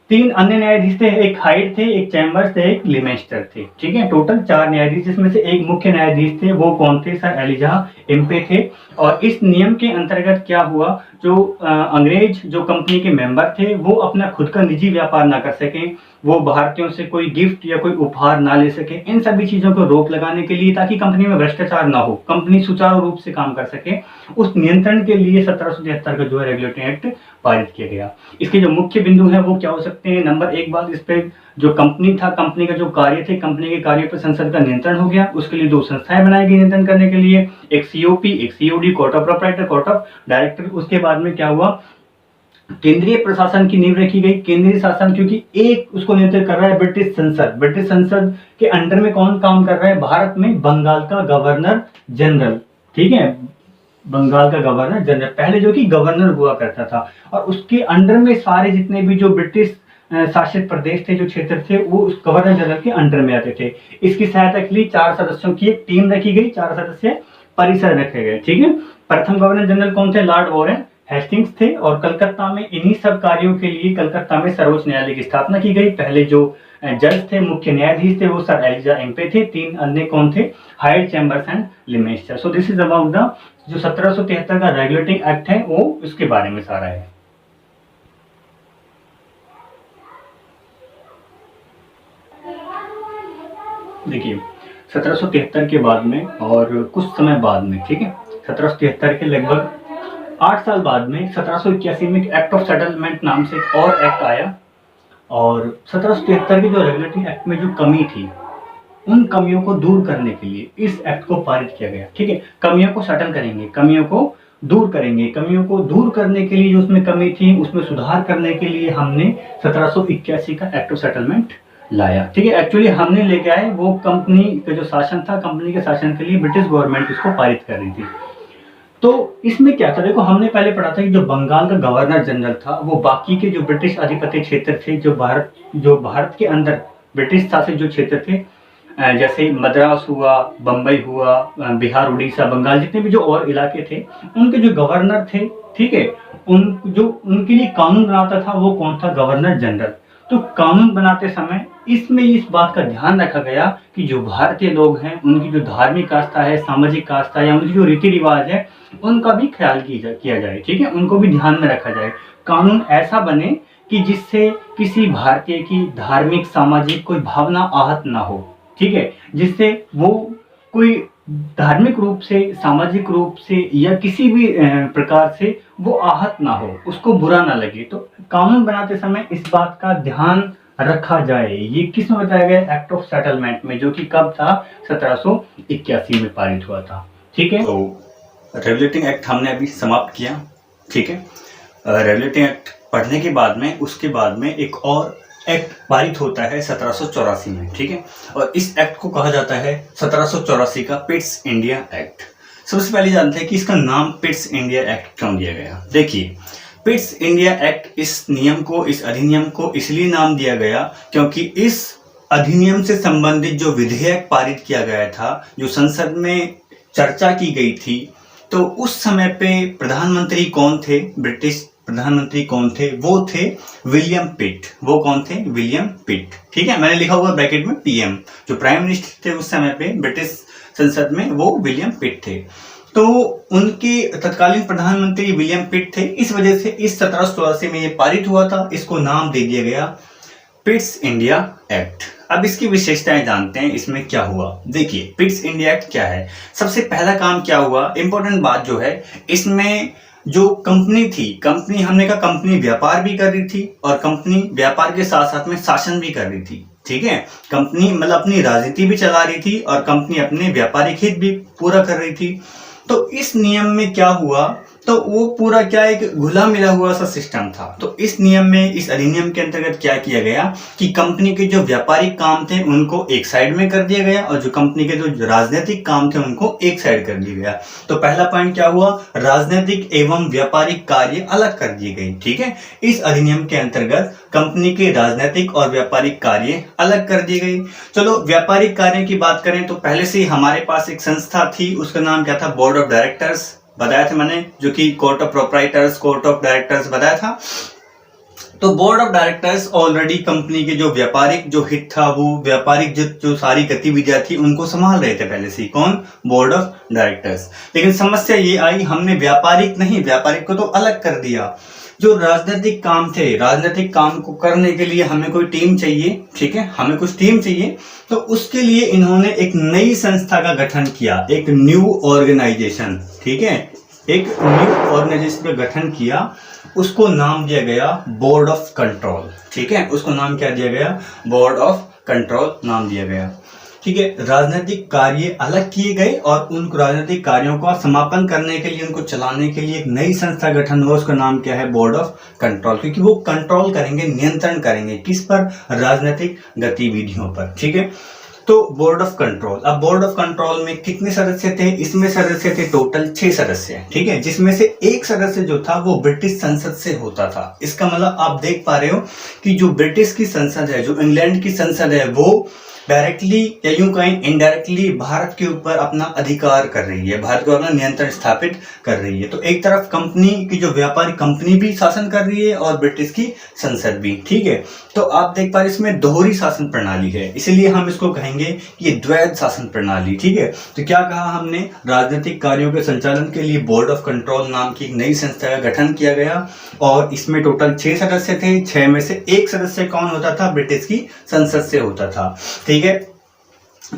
3 अन्य न्यायाधीश थे, एक हाइड थे, एक चैम्बर्स थे, एक लिमेस्टर थे। ठीक है, टोटल 4 न्यायाधीश, जिसमें से एक मुख्य न्यायाधीश थे, वो कौन थे? सर एलिजा एम्पे थे। और इस नियम के अंतर्गत क्या हुआ, जो अंग्रेज जो कंपनी के मेंबर थे वो अपना खुद का निजी व्यापार ना कर सकें, वो भारतीयों से कोई गिफ्ट या कोई उपहार ना ले सके, इन सभी चीजों को रोक लगाने के लिए, ताकि कंपनी में भ्रष्टाचार ना हो, कंपनी सुचारू रूप से काम कर सके, उस नियंत्रण के लिए 1773 का जो है रेगुलेटिंग एक्ट पारित किया गया। इसके जो मुख्य बिंदु है वो क्या हो सकते हैं? नंबर 1 बात, इस पे जो कंपनी था, कंपनी का जो कार्य थे, कंपनी के कार्य पर संसद का नियंत्रण हो गया। उसके लिए 2 संस्थाएं बनाई गई नियंत्रण करने के लिए, एक सीओपी, एक COD, court of proprietor, court of director. उसके बाद में क्या हुआ? केंद्रीय प्रशासन की नींव रखी गई। केंद्रीय शासन, क्योंकि एक उसको नियंत्रित कर रहा है ब्रिटिश संसद, ब्रिटिश संसद के अंडर में कौन काम कर रहा है भारत में? बंगाल का गवर्नर जनरल। ठीक है, बंगाल का गवर्नर जनरल, पहले जो कि गवर्नर हुआ करता था, और उसके अंडर में सारे जितने भी जो ब्रिटिश शासित प्रदेश थे, जो क्षेत्र थे, वो उस गवर्नर जनरल के अंडर में आते थे। इसकी सहायता के लिए 4 सदस्यों की एक टीम रखी गई, 4 सदस्य परिषद रखे गए। ठीक है, प्रथम गवर्नर जनरल कौन थे? लॉर्ड वॉरेन हेस्टिंग्स थे। और कलकत्ता में इन्हीं सब कार्यों के लिए कलकत्ता में सर्वोच्च न्यायालय की स्थापना की गई। पहले जो जज थे, मुख्य न्यायाधीश थे, वो सर एलिजा एम्पे थे। 3 अन्य कौन थे? Hide, chambers and लिमेस्टर। So this is about the जो 1773 का रेगुलेटिंग एक्ट है, वो उसके बारे में सारा है। देखिए, 1773 के बाद में और कुछ समय बाद में, ठीक है, 1773 के लगभग 8 साल बाद में 1781 में एक्ट ऑफ सेटलमेंट नाम से एक और एक्ट आया। और 1773 के जो रेगुलेटिंग एक्ट में जो कमी थी, उन कमियों को दूर करने के लिए इस एक्ट को पारित किया गया। ठीक है, कमियों को सेटल करेंगे, कमियों को दूर करेंगे। कमियों को दूर करने के लिए जो उसमें कमी थी, उसमें सुधार करने के लिए हमने 1781 का एक्ट ऑफ सेटलमेंट लाया। ठीक है, एक्चुअली हमने लेके आए, वो कंपनी का जो शासन था, कंपनी के शासन के लिए ब्रिटिश गवर्नमेंट इसको पारित कर रही थी। तो इसमें क्या था? देखो, हमने पहले पढ़ा था कि जो बंगाल का गवर्नर जनरल था, वो बाकी के जो ब्रिटिश अधिपत्य क्षेत्र थे, जो भारत के अंदर ब्रिटिश शासित जो क्षेत्र थे, जैसे मद्रास हुआ, बम्बई हुआ, बिहार, उड़ीसा, बंगाल, जितने भी जो और इलाके थे, उनके जो गवर्नर थे, ठीक है, उनके लिए कानून बनाता था, वो कौन था? Governor general. तो कानून बनाते समय इसमें इस बात का ध्यान रखा गया कि जो भारतीय लोग हैं, उनकी जो धार्मिक आस्था है, सामाजिक आस्था या उनकी जो रीति रिवाज है, उनका भी ख्याल किया जाए। ठीक है, उनको भी ध्यान में रखा जाए। कानून ऐसा बने कि जिससे किसी भारतीय की धार्मिक, सामाजिक कोई भावना आहत ना हो। ठीक है, जिससे वो कोई धार्मिक रूप से, सामाजिक रूप से या किसी भी प्रकार से वो आहत ना हो, उसको बुरा ना लगे। तो कानून बनाते समय इस बात का ध्यान रखा जाए। ये किस में बताया गया? एक्ट ऑफ सेटलमेंट में, जो कि कब था? 1781 में पारित हुआ था। ठीक है, तो रेगुलेटिंग एक्ट हमने अभी समाप्त किया। ठीक है, रेगुलेटिंग एक्ट पढ़ने के बाद में, उसके बाद में एक और एक्ट पारित होता है 1784 में। ठीक है, और इस एक्ट को कहा जाता है 1784 का पिट्स इंडिया एक्ट। सबसे पहले जानते हैं कि इसका नाम पिट्स इंडिया एक्ट क्यों दिया गया। देखिए, पिट्स इंडिया एक्ट, इस नियम को, इस अधिनियम को इसलिए नाम दिया गया क्योंकि इस अधिनियम से संबंधित जो विधेयक पारित किया गया था, जो संसद में चर्चा की गई थी, तो उस समय पे प्रधानमंत्री कौन थे? ब्रिटिश प्रधानमंत्री कौन थे? वो थे विलियम पिट। वो कौन थे? विलियम पिट। ठीक है, मैंने लिखा हुआ ब्रैकेट में पीएम। जो प्राइम मिनिस्टर थे उस समय पे ब्रिटिश संसद में, वो विलियम पिट थे। तो उनके तत्कालीन प्रधानमंत्री विलियम पिट थे। इस वजह से इस 1784 में ये पारित हुआ था। इसको नाम दे दिया गया पिट्स इंडिया एक्ट। अब इसकी विशेषताएं जानते हैं, इसमें क्या हुआ। देखिए, पिट्स इंडिया एक्ट क्या है। सबसे पहला काम क्या हुआ, इंपॉर्टेंट बात जो है, इसमें जो कंपनी थी, कंपनी हमने कहा कंपनी व्यापार भी कर रही थी और कंपनी व्यापार के साथ साथ में शासन भी कर रही थी। ठीक है, कंपनी मतलब अपनी राजनीति भी चला रही थी और कंपनी अपने व्यापारिक हित भी पूरा कर रही थी। तो इस नियम में क्या हुआ, तो वो पूरा क्या एक घुला मिला हुआ सा सिस्टम था। तो इस नियम में, इस अधिनियम के अंतर्गत क्या किया गया कि कंपनी के जो व्यापारिक काम थे उनको एक साइड में कर दिया गया और जो कंपनी के जो राजनीतिक काम थे उनको एक साइड कर दिया गया। तो पहला पॉइंट क्या हुआ, राजनीतिक एवं व्यापारिक कार्य अलग कर दिए गए। ठीक है, इस अधिनियम के अंतर्गत कंपनी के राजनीतिक और व्यापारिक कार्य अलग कर दिए गए। चलो, व्यापारिक कार्य की बात करें तो पहले से हमारे पास एक संस्था थी, उसका नाम क्या था? बोर्ड ऑफ डायरेक्टर्स बताया था मैंने, जो कि court of proprietors, court of directors बताया था। तो board of directors already company के जो व्यापारिक जो हित था, वो व्यापारिक जो सारी गतिविधियां थी उनको संभाल रहे थे पहले से। कौन? Board of directors. लेकिन समस्या ये आई, हमने व्यापारिक नहीं, व्यापारिक को तो अलग कर दिया। जो राजनीतिक काम थे, राजनीतिक काम को करने के लिए हमें कोई टीम चाहिए। ठीक है, हमें कुछ टीम चाहिए। तो उसके लिए इन्होंने एक नई संस्था का गठन किया, एक न्यू ऑर्गेनाइजेशन। ठीक है, एक न्यू ऑर्गेनाइजेशन का गठन किया। उसको नाम दिया गया बोर्ड ऑफ कंट्रोल। ठीक है, उसको नाम क्या दिया गया? बोर्ड ऑफ कंट्रोल नाम दिया गया। ठीक है, राजनीतिक कार्य अलग किए गए और उन राजनीतिक कार्यों का समापन करने के लिए, उनको चलाने के लिए एक नई संस्था गठन हुआ। उसका नाम क्या है? Board of control. क्योंकि वो कंट्रोल करेंगे, नियंत्रण करेंगे किस पर? राजनीतिक गतिविधियों पर। ठीक है, तो बोर्ड ऑफ कंट्रोल। अब बोर्ड ऑफ कंट्रोल में कितने सदस्य थे? इसमें सदस्य थे टोटल 6 सदस्य। ठीक है, जिसमें से एक सदस्य जो था वो ब्रिटिश संसद से होता था। इसका मतलब आप देख पा रहे हो कि जो ब्रिटिश की संसद है, जो इंग्लैंड की संसद है, वो डायरेक्टली या यूं कहें इनडायरेक्टली भारत के ऊपर अपना अधिकार कर रही है, भारत को अपना नियंत्रण स्थापित कर रही है। तो एक तरफ कंपनी की जो व्यापारिक कंपनी भी शासन कर रही है और ब्रिटिश की संसद भी। ठीक है, तो आप देख पा रहे इसमें दोहरी शासन प्रणाली है, इसलिए हम इसको कहेंगे कि ये द्वैध शासन प्रणाली। ठीक है, तो क्या कहा हमने? राजनीतिक कार्यों के संचालन के लिए बोर्ड ऑफ कंट्रोल नाम की एक नई संस्था का गठन किया गया और इसमें टोटल 6 सदस्य थे। 6 में से एक सदस्य कौन होता था? ब्रिटिश की संसद से होता था। ठीक है,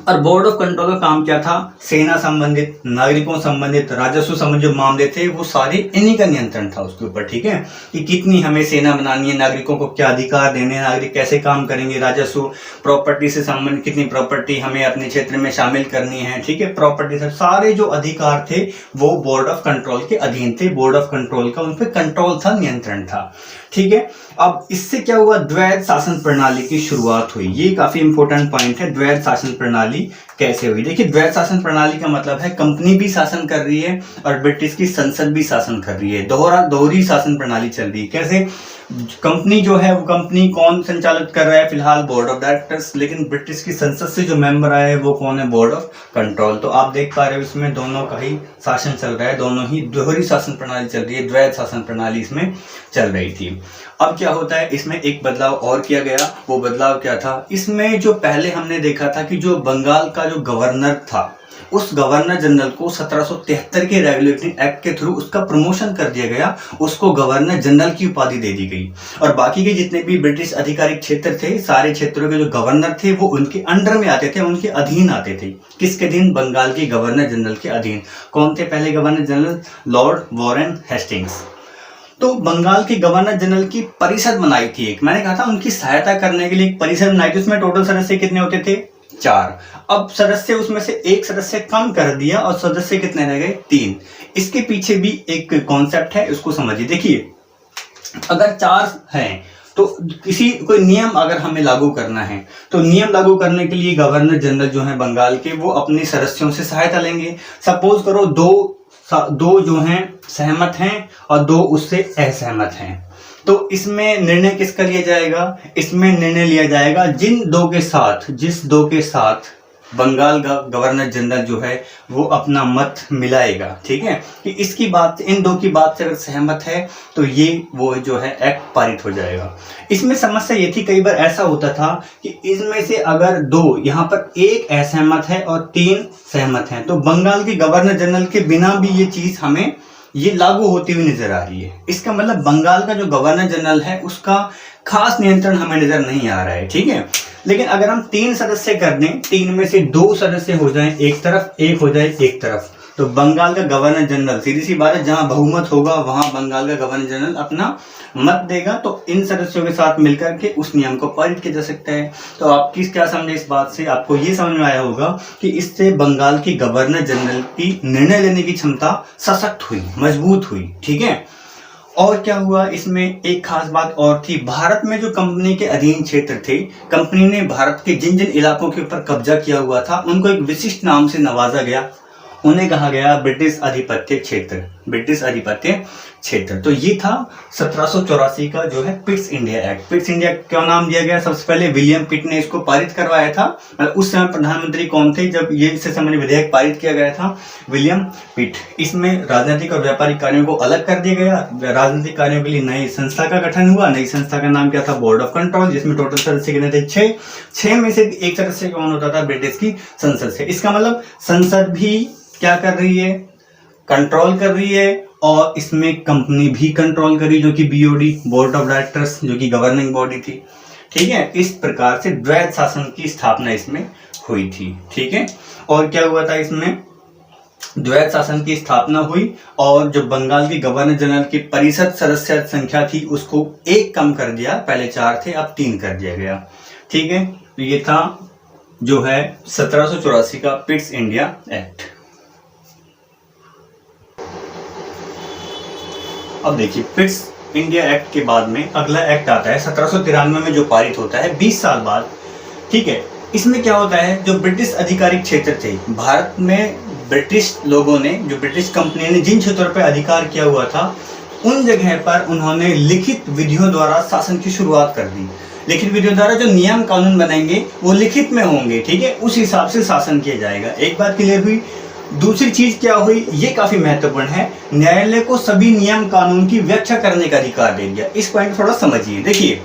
और बोर्ड ऑफ कंट्रोल का काम क्या था? सेना संबंधित, नागरिकों संबंधित, राजस्व संबंधित जो मामले थे वो सारे इन्हीं का नियंत्रण था उसके ऊपर। ठीक है, कि कितनी हमें सेना बनानी है, नागरिकों को क्या अधिकार देने, नागरिक कैसे काम करेंगे, राजस्व, प्रॉपर्टी से संबंधित कितनी प्रॉपर्टी हमें अपने क्षेत्र में शामिल करनी है। ठीक है, प्रॉपर्टी से सारे जो अधिकार थे वो बोर्ड ऑफ कंट्रोल के अधीन थे। बोर्ड ऑफ कंट्रोल का उन पर कंट्रोल था, नियंत्रण था। ठीक है, अब इससे क्या हुआ? द्वैध शासन प्रणाली की शुरुआत हुई। ये काफी इंपॉर्टेंट पॉइंट है, द्वैध शासन प्रणाली कैसे हुई। देखिए, द्वैध शासन प्रणाली का मतलब है कंपनी भी शासन कर रही है और ब्रिटिश की संसद भी शासन कर रही है। दोहरी शासन प्रणाली चल रही है। कैसे? कंपनी जो है वो कंपनी कौन संचालित कर रहा है? फिलहाल बोर्ड ऑफ डायरेक्टर्स। लेकिन ब्रिटिश की संसद से जो मेंबर आए वो कौन है? Board of control. तो आप देख पा रहे हो इसमें दोनों का ही शासन चल रहा है, दोनों ही दोहरी शासन प्रणाली चल रही है, द्वैध शासन प्रणाली इसमें चल रही थी। अब क्या होता है, इसमें एक बदलाव और किया गया। वो बदलाव क्या था? इसमें जो पहले हमने देखा था कि जो बंगाल का जो गवर्नर था, उस गवर्नर जनरल को 1773 के रेगुलेटरी एक्ट के थ्रू उसका प्रमोशन कर दिया गया, उसको गवर्नर जनरल की उपाधि दे दी गई। और बाकी के जितने भी ब्रिटिश आधिकारिक क्षेत्र थे, सारे क्षेत्रों के जो गवर्नर थे वो उनके अंडर में आते थे, उनके अधीन आते थे। किसके अधीन? बंगाल के गवर्नर जनरल के अधीन। कौन थे पहले governor general? Lord Warren Hastings. तो बंगाल के गवर्नर जनरल की परिषद बनाई थी एक, मैंने कहा था उनकी सहायता करने के लिए एक परिषद बनाई थी। उसमें टोटल सदस्य कितने होते थे? 4। अब सदस्य उसमें से एक सदस्य कम कर दिया और सदस्य कितने रह गए? 3। इसके पीछे भी एक कॉन्सेप्ट है, उसको समझिए। देखिए, अगर 4 हैं तो किसी कोई नियम अगर हमें लागू करना है तो नियम लागू करने के लिए गवर्नर जनरल जो है बंगाल के, वो अपने सदस्यों से सहायता लेंगे। सपोज करो दो जो हैं सहमत हैं और 2 उससे असहमत हैं। तो इसमें निर्णय किसका लिया जाएगा? इसमें निर्णय लिया जाएगा जिस दो के साथ बंगाल का गवर्नर जनरल जो है वो अपना मत मिलाएगा, ठीक है, कि इसकी बात, इन दो की बात से अगर सहमत है तो ये वो जो है एक्ट पारित हो जाएगा। इसमें समस्या ये थी, कई बार ऐसा होता था कि इसमें से अगर दो, यहाँ पर एक असहमत है और 3 सहमत हैं, तो बंगाल के गवर्नर जनरल के बिना भी ये चीज हमें ये लागू होती हुई नजर आ रही है। इसका मतलब बंगाल का जो गवर्नर जनरल है उसका खास नियंत्रण हमें नजर नहीं आ रहा है, ठीक है। लेकिन अगर हम 3 सदस्य कर दें, 3 में से 2 सदस्य हो जाएं एक तरफ, 1 हो जाए एक तरफ, तो बंगाल का गवर्नर जनरल, सीधी सी बात है, जहां बहुमत होगा वहां बंगाल का गवर्नर जनरल अपना मत देगा, तो इन सदस्यों के साथ मिलकर के उस नियम को पारित किया जा सकता है। तो आप क्या समझे इस बात से? आपको ये समझ में आया होगा कि इससे बंगाल की गवर्नर जनरल की निर्णय लेने की क्षमता सशक्त हुई, मजबूत हुई, ठीक है। और क्या हुआ इसमें, एक खास बात और थी, भारत में जो कंपनी के अधीन क्षेत्र थे, कंपनी ने भारत के जिन जिन इलाकों के ऊपर कब्जा किया हुआ था उनको एक विशिष्ट नाम से नवाजा गया, उन्हें कहा गया ब्रिटिश आधिपत्य क्षेत्र, ब्रिटिश आधिपत्य क्षेत्र। तो ये था 1784 का जो है Pitt's India act. Pitt's India क्यों नाम दिया गया? सबसे पहले विलियम पिट ने इसको पारित करवाया था। उस समय प्रधानमंत्री कौन थे जब ये इससे संबंधित विधेयक पारित किया गया था? विलियम पिट। इसमें राजनीतिक और व्यापारिक कार्यों को अलग कर दिया गया। राजनीतिक कार्यों के लिए नई संस्था का गठन हुआ। नई संस्था का नाम क्या था? बोर्ड ऑफ कंट्रोल, जिसमें टोटल सदस्य कितने थे? 6 में से एक सदस्य कौन होता था? ब्रिटिश की संसद से। इसका मतलब संसद भी क्या कर रही है? कंट्रोल कर रही है, और इसमें कंपनी भी कंट्रोल करी, जो कि बीओडी, बोर्ड ऑफ डायरेक्टर्स, जो कि गवर्निंग बॉडी थी, ठीक है। इस प्रकार से द्वैध शासन की स्थापना इसमें हुई थी, ठीक है। और क्या हुआ था इसमें? द्वैध शासन की स्थापना हुई, और जो बंगाल की गवर्नर जनरल की परिषद सदस्य संख्या थी उसको 1 कम कर दिया, पहले 4 थे अब 3 कर दिया गया, ठीक है। तो ये था जो है 1784 का पिट्स इंडिया एक्ट। अब देखिए, पिट्स इंडिया एक्ट के बाद में अगला एक्ट आता है 1793 में, जो पारित होता है 20 साल बाद, ठीक है। इसमें क्या होता है, जो ब्रिटिश आधिकारिक क्षेत्र थे भारत में, ब्रिटिश लोगों ने, जो ब्रिटिश कंपनी ने जिन क्षेत्रों पर अधिकार किया हुआ था उन जगह पर उन्होंने लिखित विधियों द्वारा शासन की शुरुआत कर दी। लिखित विधियों द्वारा जो नियम कानून बनेंगे वो लिखित में होंगे, ठीक है, उस हिसाब से शासन किया जाएगा। एक बात क्लियर हुई। दूसरी चीज क्या हुई, ये काफी महत्वपूर्ण है, न्यायालय को सभी नियम कानून की व्याख्या करने का अधिकार दे दिया। इस पॉइंट थोड़ा समझिए। देखिए,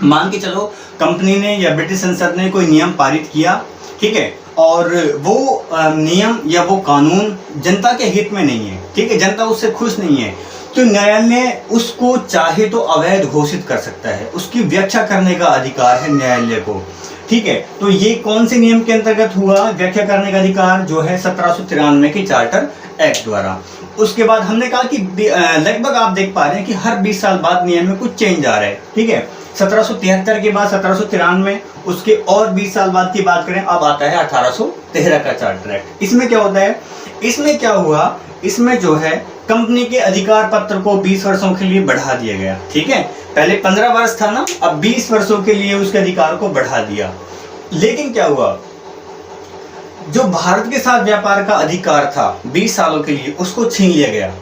मान के चलो कंपनी ने या ब्रिटिश संसद ने कोई नियम पारित किया, ठीक है, और वो नियम या वो कानून जनता के हित में नहीं है, ठीक है, जनता उससे खुश नहीं है, तो न्यायालय उसको चाहे तो अवैध घोषित कर सकता है। उसकी व्याख्या करने का अधिकार है न्यायालय को, ठीक है। तो ये कौन से नियम के अंतर्गत हुआ व्याख्या करने का अधिकार? जो है 1793 के चार्टर एक्ट द्वारा। उसके बाद हमने कहा कि लगभग आप देख पा रहे हैं कि हर 20 साल बाद नियम में कुछ चेंज आ रहा है, ठीक है। 1773 के बाद 1793, उसके और 20 साल बाद की बात करें, अब आता है 1813 का चार्टर एक्ट। इसमें क्या होता है, इसमें क्या हुआ, इसमें जो है कंपनी के अधिकार पत्र को 20 वर्षों के लिए बढ़ा दिया गया, ठीक है। पहले 15 वर्ष था ना, अब 20 वर्षों के लिए उसके अधिकार को बढ़ा दिया। लेकिन क्या हुआ, जो भारत के साथ व्यापार का अधिकार था 20 सालों के लिए उसको छीन लिया गया,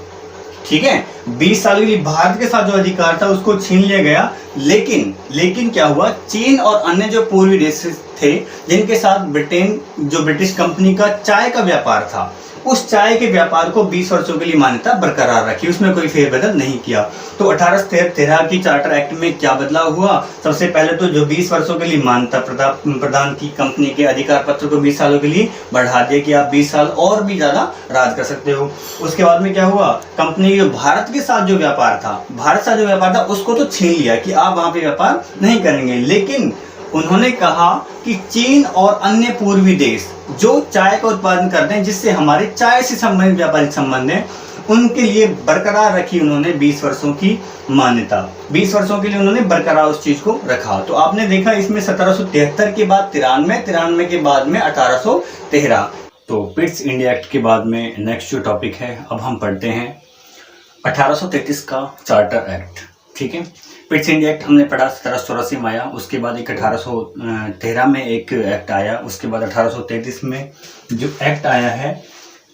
ठीक है। 20 साल के लिए भारत के साथ जो अधिकार था उसको छीन लिया गया। लेकिन क्या हुआ, चीन और अन्य जो पूर्वी देश थे जिनके साथ ब्रिटिश कंपनी का चाय का व्यापार था, उस चाय के व्यापार को 20 वर्षों के लिए मान्यता बरकरार रखी, उसमें कोई फेरबदल नहीं किया। तो 1813 की चार्टर एक्ट में क्या बदलाव हुआ? सबसे पहले तो जो 20 वर्षों के लिए मान्यता प्रदान की कंपनी के अधिकार पत्र को 20 सालों के लिए बढ़ा दिया कि आप 20 साल और भी ज्यादा राज कर सकते हो। उसके बाद में क्या हुआ, कंपनी जो भारत के साथ जो व्यापार था उसको तो छीन लिया कि आप वहां पे व्यापार नहीं करेंगे। लेकिन उन्होंने कहा कि चीन और अन्य पूर्वी देश जो चाय का उत्पादन करते हैं, जिससे हमारे चाय से संबंधित व्यापारिक संबंध है, उनके लिए बरकरार रखी उन्होंने 20 वर्षों की मान्यता। 20 वर्षों के लिए उन्होंने बरकरार उस चीज को रखा। तो आपने देखा इसमें 1773 के बाद 93 के बाद में 1813। तो पिट्स इंडिया एक्ट के बाद में नेक्स्ट जो टॉपिक है, अब हम पढ़ते हैं 1833 का चार्टर एक्ट, ठीक है। पिट्स इंडिया एक्ट हमने पढ़ा 1784 में आया, उसके बाद एक 1813 में एक एक्ट आया, उसके बाद 1833 में जो एक्ट आया है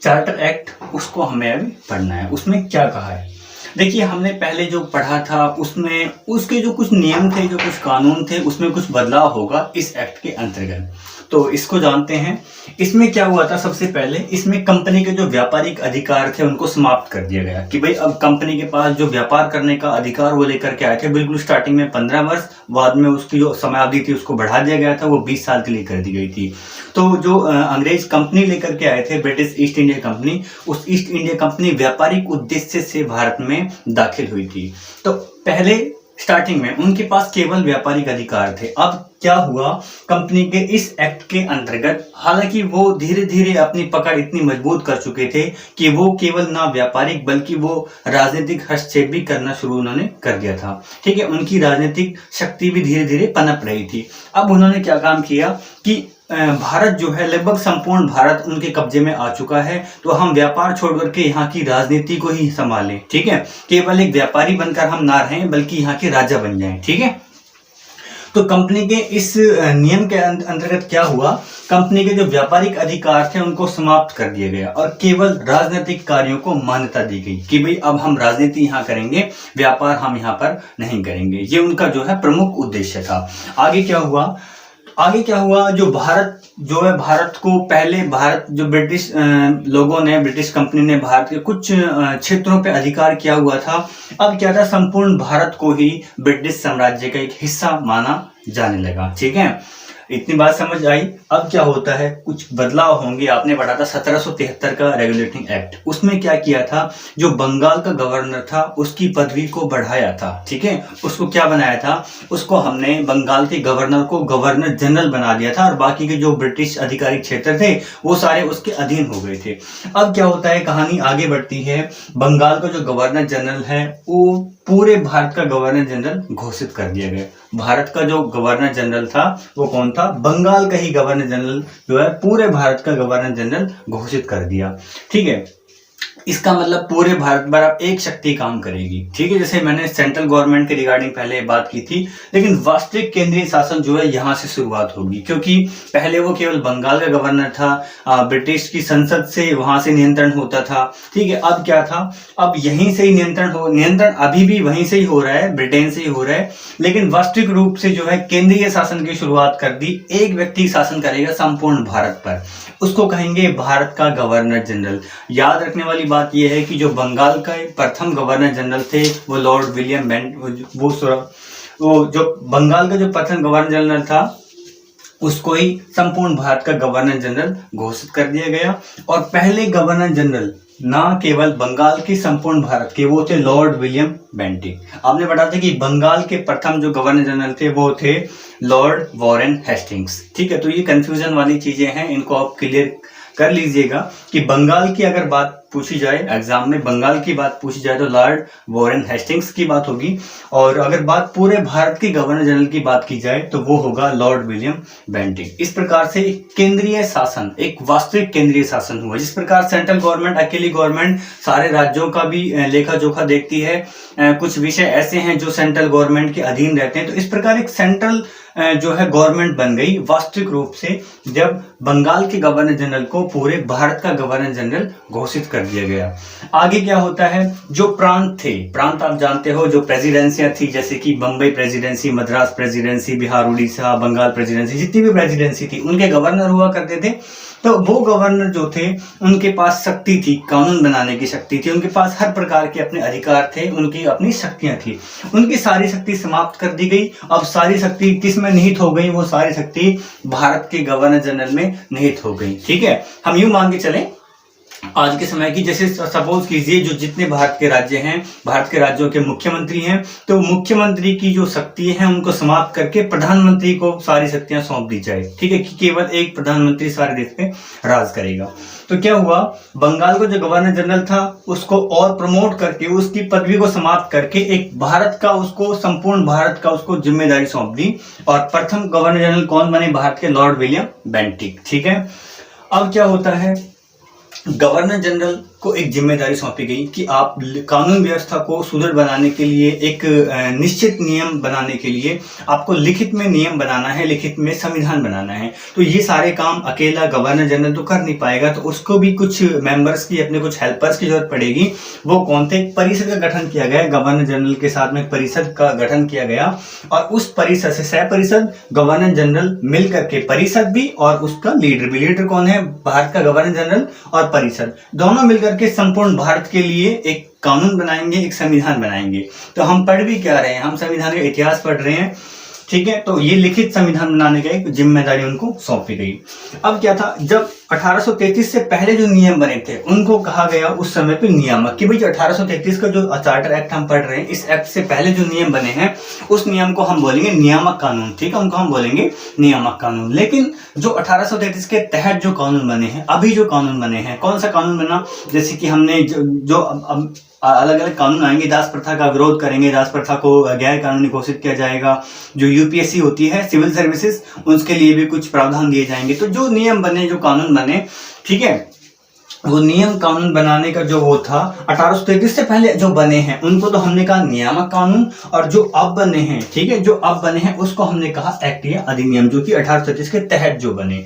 चार्टर एक्ट, उसको हमें अभी पढ़ना है। उसमें क्या कहा है, देखिए, हमने पहले जो पढ़ा था उसमें उसके जो कुछ नियम थे, जो कुछ कानून थे, उसमें कुछ बदलाव होगा इस एक्ट के अंतर्गत। तो इसको जानते हैं। इसमें क्या हुआ था, सबसे पहले इसमें कंपनी के जो व्यापारिक अधिकार थे उनको समाप्त कर दिया गया कि भाई अब कंपनी के पास जो व्यापार करने का अधिकार वो लेकर के आए थे, बिल्कुल स्टार्टिंग में 15 वर्ष, बाद में उसकी जो समयावधि थी उसको बढ़ा दिया गया था, वो 20 साल के लिए कर दी गई थी। तो जो अंग्रेज कंपनी लेकर के आए थे, ब्रिटिश ईस्ट इंडिया कंपनी, उस ईस्ट इंडिया कंपनी व्यापारिक उद्देश्य से भारत में दाखिल हुई थी। तो पहले स्टार्टिंग में उनके पास केवल व्यापारिक अधिकार थे। अब क्या हुआ, कंपनी के इस एक्ट के अंतर्गत, हालांकि वो धीरे धीरे अपनी पकड़ इतनी मजबूत कर चुके थे कि वो केवल ना व्यापारिक बल्कि वो राजनीतिक हस्तक्षेप भी करना शुरू उन्होंने कर दिया था। ठीक है, उनकी राजनीतिक शक्ति भी धीरे धीरे पनप रही थी। अब उन्होंने क्या काम किया कि भारत जो है, लगभग संपूर्ण भारत उनके कब्जे में आ चुका है, तो हम व्यापार छोड़ करके यहाँ की राजनीति को ही संभालें। ठीक है, केवल एक व्यापारी बनकर हम ना रहें बल्कि यहाँ के राजा बन जाएं। ठीक है, तो कंपनी के इस नियम के अंतर्गत क्या हुआ, कंपनी के जो व्यापारिक अधिकार थे उनको समाप्त कर दिया गया और केवल राजनीतिक कार्यों को मान्यता दी गई कि भाई अब हम राजनीति यहाँ करेंगे, व्यापार हम यहाँ पर नहीं करेंगे। ये उनका जो है प्रमुख उद्देश्य था। आगे क्या हुआ, जो भारत को पहले, भारत जो ब्रिटिश लोगों ने, ब्रिटिश कंपनी ने भारत के कुछ क्षेत्रों पे अधिकार किया हुआ था। अब क्या था, संपूर्ण भारत को ही ब्रिटिश साम्राज्य का एक हिस्सा माना जाने लगा। ठीक है, इतनी बात समझ आई। अब क्या होता है, कुछ बदलाव होंगे। आपने पढ़ा था 1773 का रेगुलेटिंग एक्ट, उसमें क्या किया था, जो बंगाल का गवर्नर था उसकी पदवी को बढ़ाया था। ठीक है, उसको क्या बनाया था, उसको हमने बंगाल के गवर्नर को गवर्नर जनरल बना दिया था और बाकी के जो ब्रिटिश आधिकारिक क्षेत्र थे वो सारे उसके अधीन हो गए थे। अब क्या होता है, कहानी आगे बढ़ती है। बंगाल का जो गवर्नर जनरल है वो पूरे भारत का गवर्नर जनरल घोषित कर दिया गया। भारत का जो गवर्नर जनरल था वो कौन था, बंगाल का ही गवर्नर जनरल जो है पूरे भारत का गवर्नर जनरल घोषित कर दिया। ठीक है, इसका मतलब पूरे भारत भर अब एक शक्ति काम करेगी। ठीक है, जैसे मैंने सेंट्रल गवर्नमेंट के रिगार्डिंग पहले बात की थी, लेकिन वास्तविक केंद्रीय शासन जो है यहाँ से शुरुआत होगी, क्योंकि पहले वो केवल बंगाल का गवर्नर था, ब्रिटिश की संसद से वहां से नियंत्रण होता था। ठीक है, अब क्या था, अब यहीं से ही नियंत्रण अभी भी वहीं से ही हो रहा है, ब्रिटेन से ही हो रहा है, लेकिन वास्तविक रूप से जो है केंद्रीय शासन की शुरुआत कर दी। एक व्यक्ति शासन करेगा संपूर्ण भारत पर, उसको कहेंगे भारत का गवर्नर जनरल। याद रखने वाली बात यह है कि जो बंगाल का प्रथम गवर्नर जनरल थे वो लॉर्ड विलियम बेंट, वो जो बंगाल का जो प्रथम गवर्नर जनरल था उसको ही संपूर्ण भारत का गवर्नर जनरल घोषित कर दिया गया। और पहले गवर्नर जनरल ना केवल बंगाल की, संपूर्ण भारत के, वो थे लॉर्ड विलियम बेंटिक। आपने बताया था कि बंगाल के प्रथम जो गवर्नर जनरल थे वो थे लॉर्ड वॉरेन हेस्टिंग्स। ठीक है, तो ये कंफ्यूजन वाली चीजें हैं, इनको आप क्लियर कर लीजिएगा कि बंगाल की अगर बात पूछी जाए, एग्जाम में बंगाल की बात पूछी जाए तो लॉर्ड वॉरेन हेस्टिंग्स की बात होगी, और अगर बात पूरे भारत के गवर्नर जनरल की बात की जाए तो वो होगा लॉर्ड विलियम बेंटिक। इस प्रकार से केंद्रीय शासन, एक वास्तविक केंद्रीय शासन हुआ। जिस प्रकार सेंट्रल गवर्नमेंट, अकेली गवर्नमेंट सारे राज्यों का भी लेखा जोखा देखती है, कुछ विषय ऐसे हैं जो सेंट्रल गवर्नमेंट के अधीन रहते हैं, तो इस प्रकार एक सेंट्रल जो है गवर्नमेंट बन गई वास्तविक रूप से जब बंगाल के गवर्नर जनरल को पूरे भारत का गवर्नर जनरल घोषित कर दिया गया। आगे क्या होता है, जो प्रांत थे, प्रांत आप जानते हो, जो प्रेसिडेंसियां थी, जैसे कि Bombay presidency, Madras presidency, Bihar, Orissa, Bengal presidency, जितनी भी प्रेसिडेंसी थी उनके गवर्नर हुआ करते थे। तो वो गवर्नर जो थे उनके पास शक्ति थी, कानून बनाने की शक्ति थी, उनके पास हर प्रकार के अपने अधिकार थे, उनकी अपनी शक्तियां थी। उनकी सारी शक्ति समाप्त कर दी गई। अब सारी शक्ति किस में निहित हो गई, वो सारी शक्ति भारत के गवर्नर जनरल में निहित हो गई। ठीक है, हम यूं मान के चलें आज के समय की, जैसे सपोज कीजिए जो जितने भारत के राज्य हैं, भारत के राज्यों के मुख्यमंत्री हैं, तो मुख्यमंत्री की जो शक्ति है उनको समाप्त करके प्रधानमंत्री को सारी शक्तियां सौंप दी जाए। ठीक है, कि केवल एक प्रधानमंत्री सारे देश पे राज करेगा। तो क्या हुआ, बंगाल को जो गवर्नर जनरल था उसको और प्रमोट करके, उसकी पदवी को समाप्त करके एक भारत का, उसको संपूर्ण भारत का उसको जिम्मेदारी सौंप दी। और प्रथम गवर्नर जनरल कौन बने, भारत के लॉर्ड विलियम बेंटिक। ठीक है, अब क्या होता है, गवर्नर जनरल को एक जिम्मेदारी सौंपी गई कि आप कानून व्यवस्था को सुदृढ़ बनाने के लिए एक निश्चित नियम बनाने के लिए आपको लिखित में नियम बनाना है, लिखित में संविधान बनाना है। तो ये सारे काम अकेला गवर्नर जनरल तो कर नहीं पाएगा, तो उसको भी कुछ मेंबर्स की, अपने कुछ हेल्पर्स की जरूरत पड़ेगी। वो कौन थे? परिषद का गठन किया गया, गवर्नर जनरल के साथ में परिषद का गठन किया गया और उस परिषद से सह परिषद गवर्नर जनरल मिलकर के परिषद भी और उसका लीडर भी। लीडर कौन है? भारत का गवर्नर जनरल और परिषद दोनों मिलकर के संपूर्ण भारत के लिए एक कानून बनाएंगे, एक संविधान बनाएंगे। तो हम पढ़ भी क्या रहे हैं? हम संविधान का इतिहास पढ़ रहे हैं, ठीक है। तो ये लिखित संविधान बनाने का एक जिम्मेदारी उनको सौंपी गई। अब क्या था, जब 1833 से पहले जो नियम बने थे उनको कहा गया उस समय पे नियामक, कि भाई जो 1833 का जो चार्टर एक्ट हम पढ़ रहे हैं, इस एक्ट से पहले जो नियम बने हैं उस नियम को हम बोलेंगे नियामक कानून, ठीक है, उनको हम बोलेंगे नियामक कानून। लेकिन जो 1833 के तहत जो कानून बने हैं, अभी जो कानून बने हैं, कौन सा कानून बना? जैसे कि हमने जो अलग अलग कानून आएंगे, दास प्रथा का विरोध करेंगे, दास प्रथा को गैर कानूनी घोषित किया जाएगा, जो यूपीएससी होती है सिविल सर्विसेज, उसके लिए भी कुछ प्रावधान दिए जाएंगे। तो जो नियम बने, जो कानून बने, ठीक है, वो नियम कानून बनाने का जो वो था 1833 से पहले जो बने हैं उनको तो हमने कहा नियामक कानून, और जो अब बने हैं, ठीक है, जो अब बने हैं उसको हमने कहा एक्ट या अधिनियम, जो कि 1833 के तहत जो बने,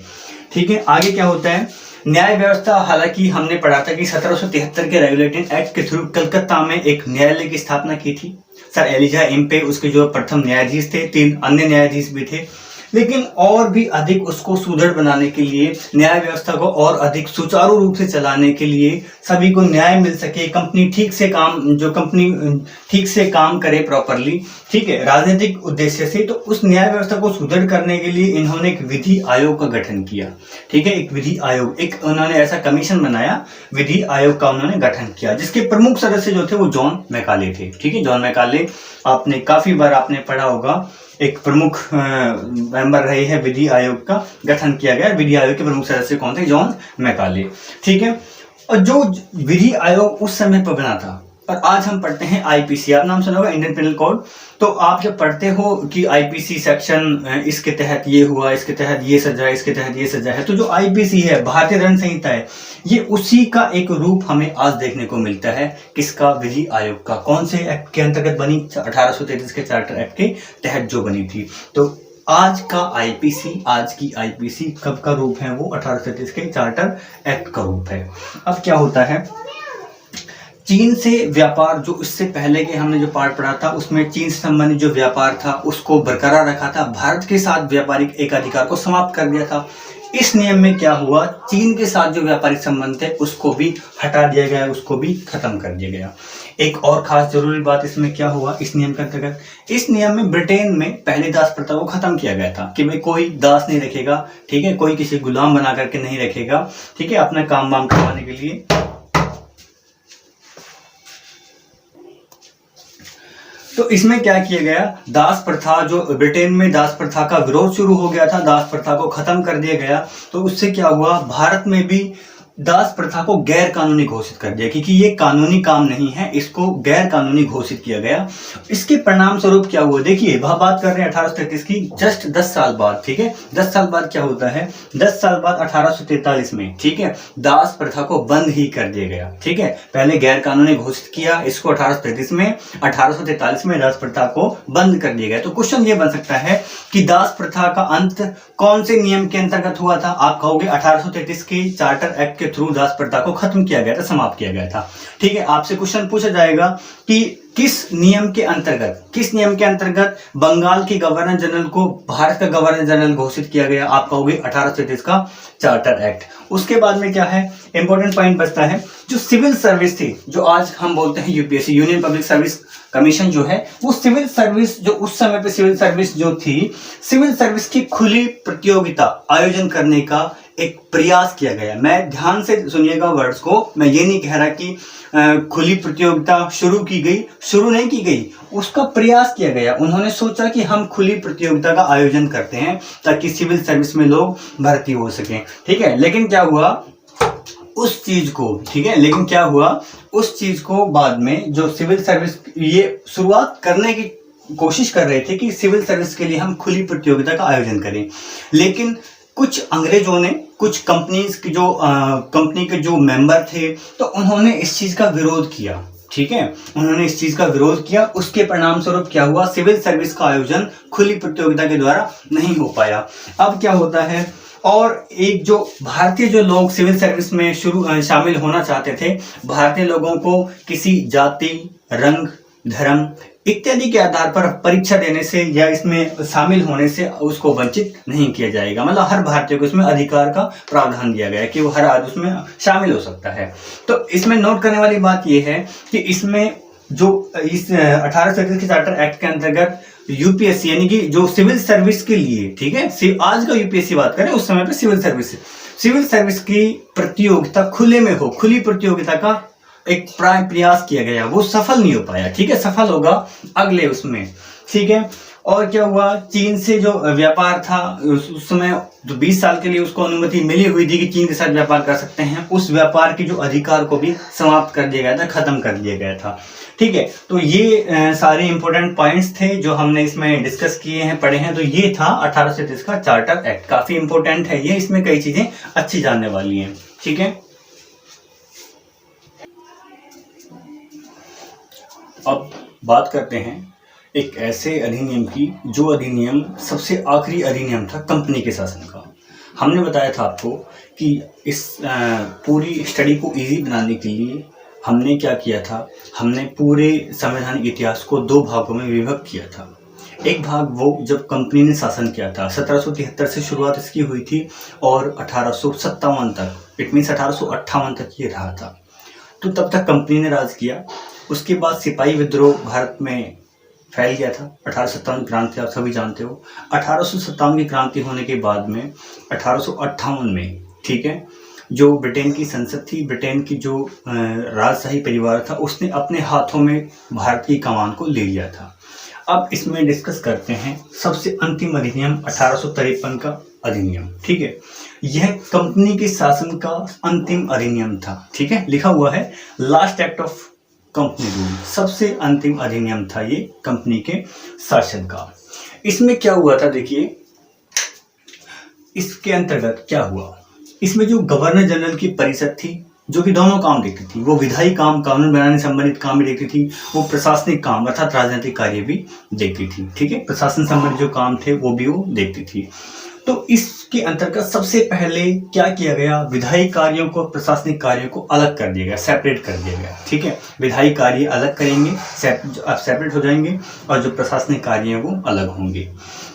ठीक है। आगे क्या होता है? न्याय व्यवस्था, हालांकि हमने पढ़ा था कि 1773 के रेगुलेटिंग एक्ट के थ्रू कलकत्ता में एक न्यायालय की स्थापना की थी। सर एलिजा इम्पे उसके जो प्रथम न्यायाधीश थे, 3 अन्य न्यायाधीश भी थे। लेकिन और भी अधिक उसको सुदृढ़ बनाने के लिए, न्याय व्यवस्था को और अधिक सुचारू रूप से चलाने के लिए, सभी को न्याय मिल सके, कंपनी ठीक से काम करे प्रॉपरली, ठीक है, राजनीतिक उद्देश्य से, तो उस न्याय व्यवस्था को सुदृढ़ करने के लिए इन्होंने एक विधि आयोग का गठन किया, ठीक है, एक विधि आयोग, एक उन्होंने ऐसा कमीशन बनाया, विधि आयोग का उन्होंने गठन किया, जिसके प्रमुख सदस्य जो थे वो जॉन मैकाले थे, ठीक है। जॉन मैकाले आपने काफी बार आपने पढ़ा होगा, एक प्रमुख मेंबर रहे हैं, विधि आयोग का गठन किया गया। विधि आयोग के प्रमुख सदस्य कौन थे? जॉन मैकाले, ठीक है। और जो विधि आयोग उस समय पर बना था, और आज हम पढ़ते हैं आईपीसी, आप नाम सुना होगा, इंडियन पिनल कोड। तो आप जब पढ़ते हो कि आईपीसी सेक्शन इसके तहत ये हुआ, इसके तहत ये सजा है, इसके तहत ये सजा है, तो जो आईपीसी है, भारतीय दंड संहिता है, ये उसी का एक रूप हमें आज देखने को मिलता है। किसका? विधि आयोग का। कौन से एक्ट के अंतर्गत बनी? 1833 के चार्टर एक्ट के तहत जो बनी थी। तो आज का आईपीसी, आज की आईपीसी कब का रूप है? वो 1833 के चार्टर एक्ट का रूप है। अब क्या होता है, चीन से व्यापार, जो इससे पहले के हमने जो पार्ट पढ़ा था उसमें चीन से संबंधित जो व्यापार था उसको बरकरार रखा था, भारत के साथ व्यापारिक एकाधिकार को समाप्त कर दिया था। इस नियम में क्या हुआ, चीन के साथ जो व्यापारिक संबंध थे उसको भी हटा दिया गया, उसको भी खत्म कर दिया गया। एक और खास जरूरी बात इसमें क्या हुआ, इस नियम के अंतर्गत, इस नियम में ब्रिटेन में पहले दास प्रथा को खत्म किया गया था कि भाई कोई दास नहीं रखेगा, ठीक है, कोई किसी गुलाम बना करके नहीं रखेगा, ठीक है, अपना काम वाम करवाने के लिए। तो इसमें क्या किया गया, दास प्रथा, जो ब्रिटेन में दास प्रथा का विरोध शुरू हो गया था, दास प्रथा को खत्म कर दिया गया। तो उससे क्या हुआ, भारत में भी दास प्रथा को गैर कानूनी घोषित कर दिया, क्योंकि ये कानूनी काम नहीं है, इसको गैर कानूनी घोषित किया गया। इसके परिणाम स्वरूप क्या हुआ, देखिए वह बात कर रहे हैं 1833 की, जस्ट 10 साल बाद, ठीक है, 10 साल बाद क्या होता है, 10 साल बाद 1843 में, ठीक है, दास प्रथा को बंद ही कर दिया गया, ठीक है। पहले गैर कानूनी घोषित किया इसको 1833 में, 1843 में दास प्रथा को बंद कर दिया गया। तो क्वेश्चन ये बन सकता है कि दास प्रथा का अंत कौन से नियम के अंतर्गत हुआ था? आप कहोगे 1833 के चार्टर एक्ट के थ्रू दास प्रथा को खत्म किया गया था, समाप्त किया गया था, ठीक है। आपसे क्वेश्चन पूछा जाएगा कि किस नियम के अंतर्गत बंगाल के गवर्नर जनरल को भारत का गवर्नर जनरल घोषित किया गया? आप कहोगे 1833 का चार्टर एक्ट। उसके बाद में क्या है, इंपॉर्टेंट पॉइंट बचता है, जो सिविल सर्विस थी, जो आज हम बोलते हैं UPSC, union public service commission जो है, वो सिविल सर्विस, जो उस समय पे सिविल सर्विस जो थी, सिविल सर्विस की खुली प्रतियोगिता आयोजन करने का एक प्रयास किया गया। मैं ध्यान से सुनिएगा वर्ड्स को, मैं ये नहीं कह रहा कि खुली प्रतियोगिता शुरू की गई, शुरू नहीं की गई, उसका प्रयास किया गया। उन्होंने सोचा कि हम खुली प्रतियोगिता का आयोजन करते हैं ताकि सिविल सर्विस में लोग भर्ती हो सकें, ठीक है। लेकिन क्या हुआ उस चीज को, ठीक है, लेकिन क्या हुआ उस चीज को बाद में जो सिविल सर्विस ये शुरुआत करने की कोशिश कर रहे थे कि सिविल सर्विस के लिए हम खुली प्रतियोगिता का आयोजन करें, लेकिन कुछ अंग्रेजों ने, कुछ कंपनीज की जो कंपनी के जो मेंबर थे, तो उन्होंने इस चीज का विरोध किया। ठीक है, उन्होंने इस चीज का विरोध किया। उसके परिणाम स्वरूप क्या हुआ, सिविल सर्विस का आयोजन खुली प्रतियोगिता के द्वारा नहीं हो पाया। अब क्या होता है, और एक जो भारतीय जो लोग सिविल सर्विस में शामिल होना चाहते थे, भारतीय लोगों को किसी जाति, रंग, धर्म इत्यादि के आधार पर परीक्षा देने से या इसमें शामिल होने से उसको वंचित नहीं किया जाएगा। मतलब हर भारतीय को इसमें अधिकार का प्रावधान दिया गया है कि वो हर आदमी उसमें शामिल हो सकता है। तो इसमें नोट करने वाली बात यह है कि इसमें जो इस 1837 के चार्टर एक्ट के अंतर्गत यूपीएससी यानी कि जो सिविल सर्विस के लिए, ठीक है, आज का यूपीएससी बात करें, उस समय पे सिविल सर्विस की प्रतियोगिता खुले में हो, खुली प्रतियोगिता का एक प्रयास किया गया, वो सफल नहीं हो पाया। ठीक है, सफल होगा अगले उसमें। ठीक है, और क्या हुआ, चीन से जो व्यापार था उस समय जो 20 साल के लिए उसको अनुमति मिली हुई थी कि चीन के साथ व्यापार कर सकते हैं, उस व्यापार के जो अधिकार को भी समाप्त कर दिया गया था, खत्म कर दिया गया था। ठीक है, तो ये सारे इंपॉर्टेंट पॉइंट्स थे जो हमने इसमें डिस्कस किए हैं, पढ़े हैं। तो ये था 1837 का चार्टर एक्ट, काफी इंपॉर्टेंट है ये, इसमें कई चीजें अच्छी जानने वाली हैं। ठीक है, अब बात करते हैं एक ऐसे अधिनियम की जो अधिनियम सबसे आखिरी अधिनियम था कंपनी के शासन का। हमने बताया था आपको कि इस पूरी स्टडी को इजी बनाने के लिए हमने क्या किया था, हमने पूरे संवैधानिक इतिहास को 2 भागों में विभक्त किया था। एक भाग वो जब कंपनी ने शासन किया था, 1773 से शुरुआत इसकी हुई थी और 1857 तक, इट मीन्स 1858 तक ये रहा था। तो तब तक कंपनी ने राज किया। उसके बाद सिपाही विद्रोह भारत में फैल गया था, 1857 की क्रांति आप सभी जानते हो। 1857 की क्रांति होने के बाद में 1858 में, ठीक है, जो ब्रिटेन की संसद थी, ब्रिटेन की जो राजशाही परिवार था, उसने अपने हाथों में भारत की कमान को ले लिया था। अब इसमें डिस्कस करते हैं सबसे अंतिम अधिनियम 1853 का अधिनियम। ठीक है, यह कंपनी के शासन का अंतिम अधिनियम था। ठीक है, लिखा हुआ है last act of company rule, सबसे अंतिम अधिनियम था ये कंपनी के शासन का। इसमें क्या हुआ था, देखिए इसके अंतर्गत क्या हुआ, इसमें जो गवर्नर जनरल की परिषद थी जो कि दोनों काम देखती थी, वो विधायी काम, कानून बनाने संबंधित काम भी देखती थी, वो प्रशासनिक काम अर्थात राजनीतिक कार्य भी देखती थी। ठीक है, प्रशासन संबंधित जो काम थे वो भी वो देखती थी। तो इसके अंतर्गत सबसे पहले क्या किया गया, विधायी कार्यों को प्रशासनिक कार्यों को अलग कर दिया गया, सेपरेट कर दिया गया। ठीक है, विधायी कार्य अलग करेंगे, अब सेपरेट हो जाएंगे, और जो प्रशासनिक कार्य हैं वो अलग होंगे।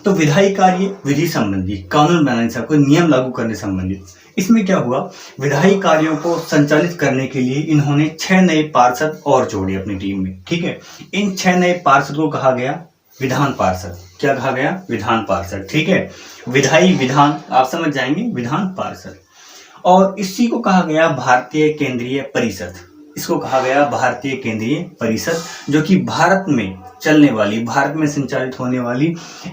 तो विधायी कार्य विधि संबंधी, कानून बनाने से, कोई नियम लागू करने संबंधित। इसमें क्या हुआ, विधायी कार्यों को संचालित करने के लिए इन्होंने 6 नए पार्षद और जोड़े अपनी टीम में। ठीक है, इन 6 नए पार्षद को कहा गया विधान पार्षद। क्या कहा गया, विधान पार्षद। ठीक है, विधायी विधान आप समझ जाएंगे, विधान पार्षद। और इसी को कहा गया भारतीय केंद्रीय परिषद। इसको कहा गया भारतीय केंद्रीय परिषद, जो कि भारत में चलने वाली, भारत में संचालित होने वाली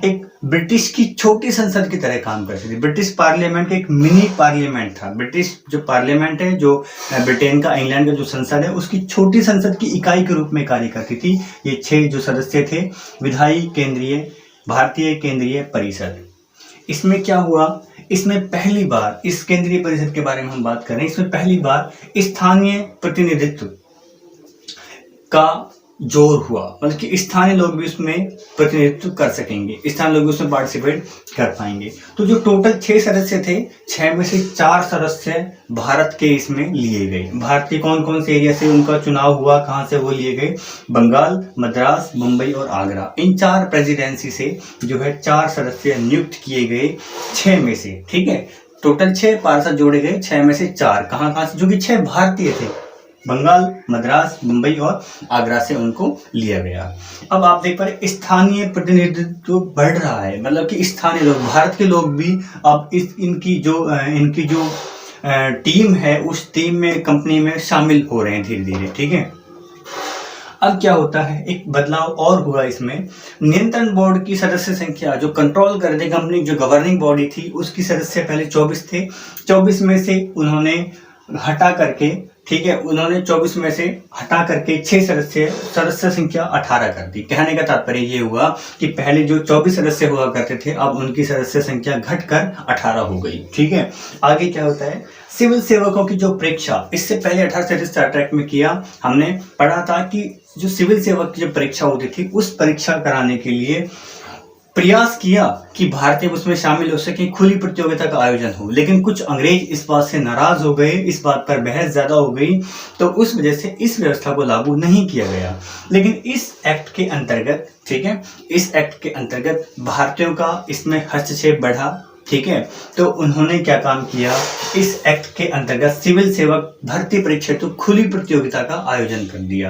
एक ब्रिटिश की छोटी संसद की तरह काम करती थी। ब्रिटिश पार्लियामेंट एक मिनी पार्लियामेंट था। ब्रिटिश जो पार्लियामेंट है, जो ब्रिटेन का, इंग्लैंड का जो संसद है, उसकी छोटी संसद की इकाई के रूप में कार्य करती थी। ये 6 जो सदस्य थे, विधायी केंद्रीय, भारतीय केंद्रीय परिषद। इसमें क्या हुआ, इसमें पहली बार, इस केंद्रीय परिषद के बारे में हम बात करें, इसमें पहली बार स्थानीय प्रतिनिधित्व का जोर हुआ, मतलब कि स्थानीय लोग भी उसमें प्रतिनिधित्व कर सकेंगे, स्थानीय लोग भी उसमें पार्टिसिपेट कर पाएंगे। तो जो टोटल 6 सदस्य थे, 6 में से 4 सदस्य भारत के इसमें लिए गए। भारत के कौन कौन से एरिया से उनका चुनाव हुआ, कहाँ से वो लिए गए, बंगाल, मद्रास, मुंबई और आगरा। इन 4 प्रेसिडेंसी से जो है 4 सदस्य नियुक्त किए गए 6 में से। ठीक है, टोटल 6 पार्षद जोड़े गए, 6 में से 4 कहाँ से, जो कि 6 भारतीय थे, बंगाल, मद्रास, मुंबई और आगरा से उनको लिया गया। अब आप देख पा रहे स्थानीय प्रतिनिधित्व बढ़ रहा है, मतलब कि स्थानीय लोग, भारत के लोग भी अब इनकी जो टीम है, उस टीम में, कंपनी में शामिल हो रहे हैं धीरे धीरे। ठीक है, अब क्या होता है, एक बदलाव और हुआ इसमें। नियंत्रण बोर्ड की सदस्य संख्या, जो कंट्रोल कर रही कंपनी, जो गवर्निंग बॉडी थी, उसकी सदस्य पहले 24 थे, 24 में से उन्होंने हटा करके ठीक है, उन्होंने 24 में से हटा करके 6 सदस्य संख्या 18 कर दी। कहने का तात्पर्य ये हुआ कि पहले जो 24 सदस्य हुआ करते थे, अब उनकी सदस्य संख्या घटकर 18 हो गई। ठीक है, आगे क्या होता है, सिविल सेवकों की जो परीक्षा, इससे पहले 18 स्टार ट्रैक में किया, हमने पढ़ा था कि जो सिविल सेवक की जो परीक्षा होती थी, उस परीक्षा कराने के लिए प्रयास किया कि भारतीय उसमें शामिल हो सके, खुली प्रतियोगिता का आयोजन हो। लेकिन कुछ अंग्रेज इस बात से नाराज हो गए, इस बात पर बहस ज्यादा हो गई, तो उस वजह से इस व्यवस्था को लागू नहीं किया गया। लेकिन इस एक्ट के अंतर्गत, ठीक है, इस एक्ट के अंतर्गत भारतीयों का इसमें हस्तक्षेप बढ़ा। ठीक है, तो उन्होंने क्या काम किया, इस एक्ट के अंतर्गत सिविल सेवक भर्ती परीक्षा तो खुली प्रतियोगिता का आयोजन कर दिया।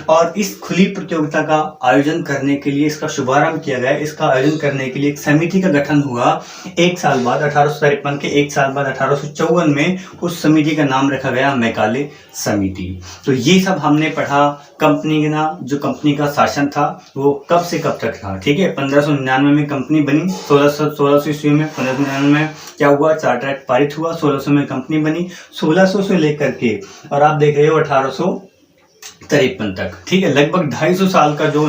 और इस खुली प्रतियोगिता का आयोजन करने के लिए इसका शुभारंभ किया गया। इसका आयोजन करने के लिए एक समिति का गठन हुआ। एक साल बाद 1853 के एक साल बाद 1854 में उस समिति का नाम रखा गया मैकाले समिति। तो ये सब हमने पढ़ा। कंपनी ना, जो कंपनी का शासन था वो कब से कब तक था। ठीक है, 1599 में कंपनी बनी, 1600 ईस्वी में 1599 में क्या हुआ, चार्टर एक्ट पारित हुआ, 1600 में कंपनी बनी, 1600 से लेकर के और आप देख रहे हो 1853 तक। ठीक है, लगभग 250 साल का जो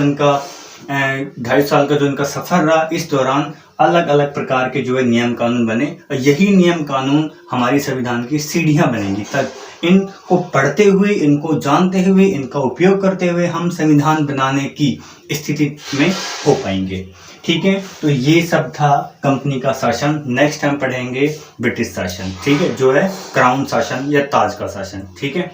इनका सफर रहा। इस दौरान अलग अलग प्रकार के जो है नियम कानून बने, और यही नियम कानून हमारी संविधान की सीढ़ियां बनेंगी। तक इनको पढ़ते हुए, इनको जानते हुए, इनका उपयोग करते हुए हम संविधान बनाने की स्थिति में हो पाएंगे। ठीक है, तो ये सब था कंपनी का शासन। नेक्स्ट टाइम पढ़ेंगे ब्रिटिश शासन, ठीक है, जो है क्राउन शासन या ताज का शासन। ठीक है।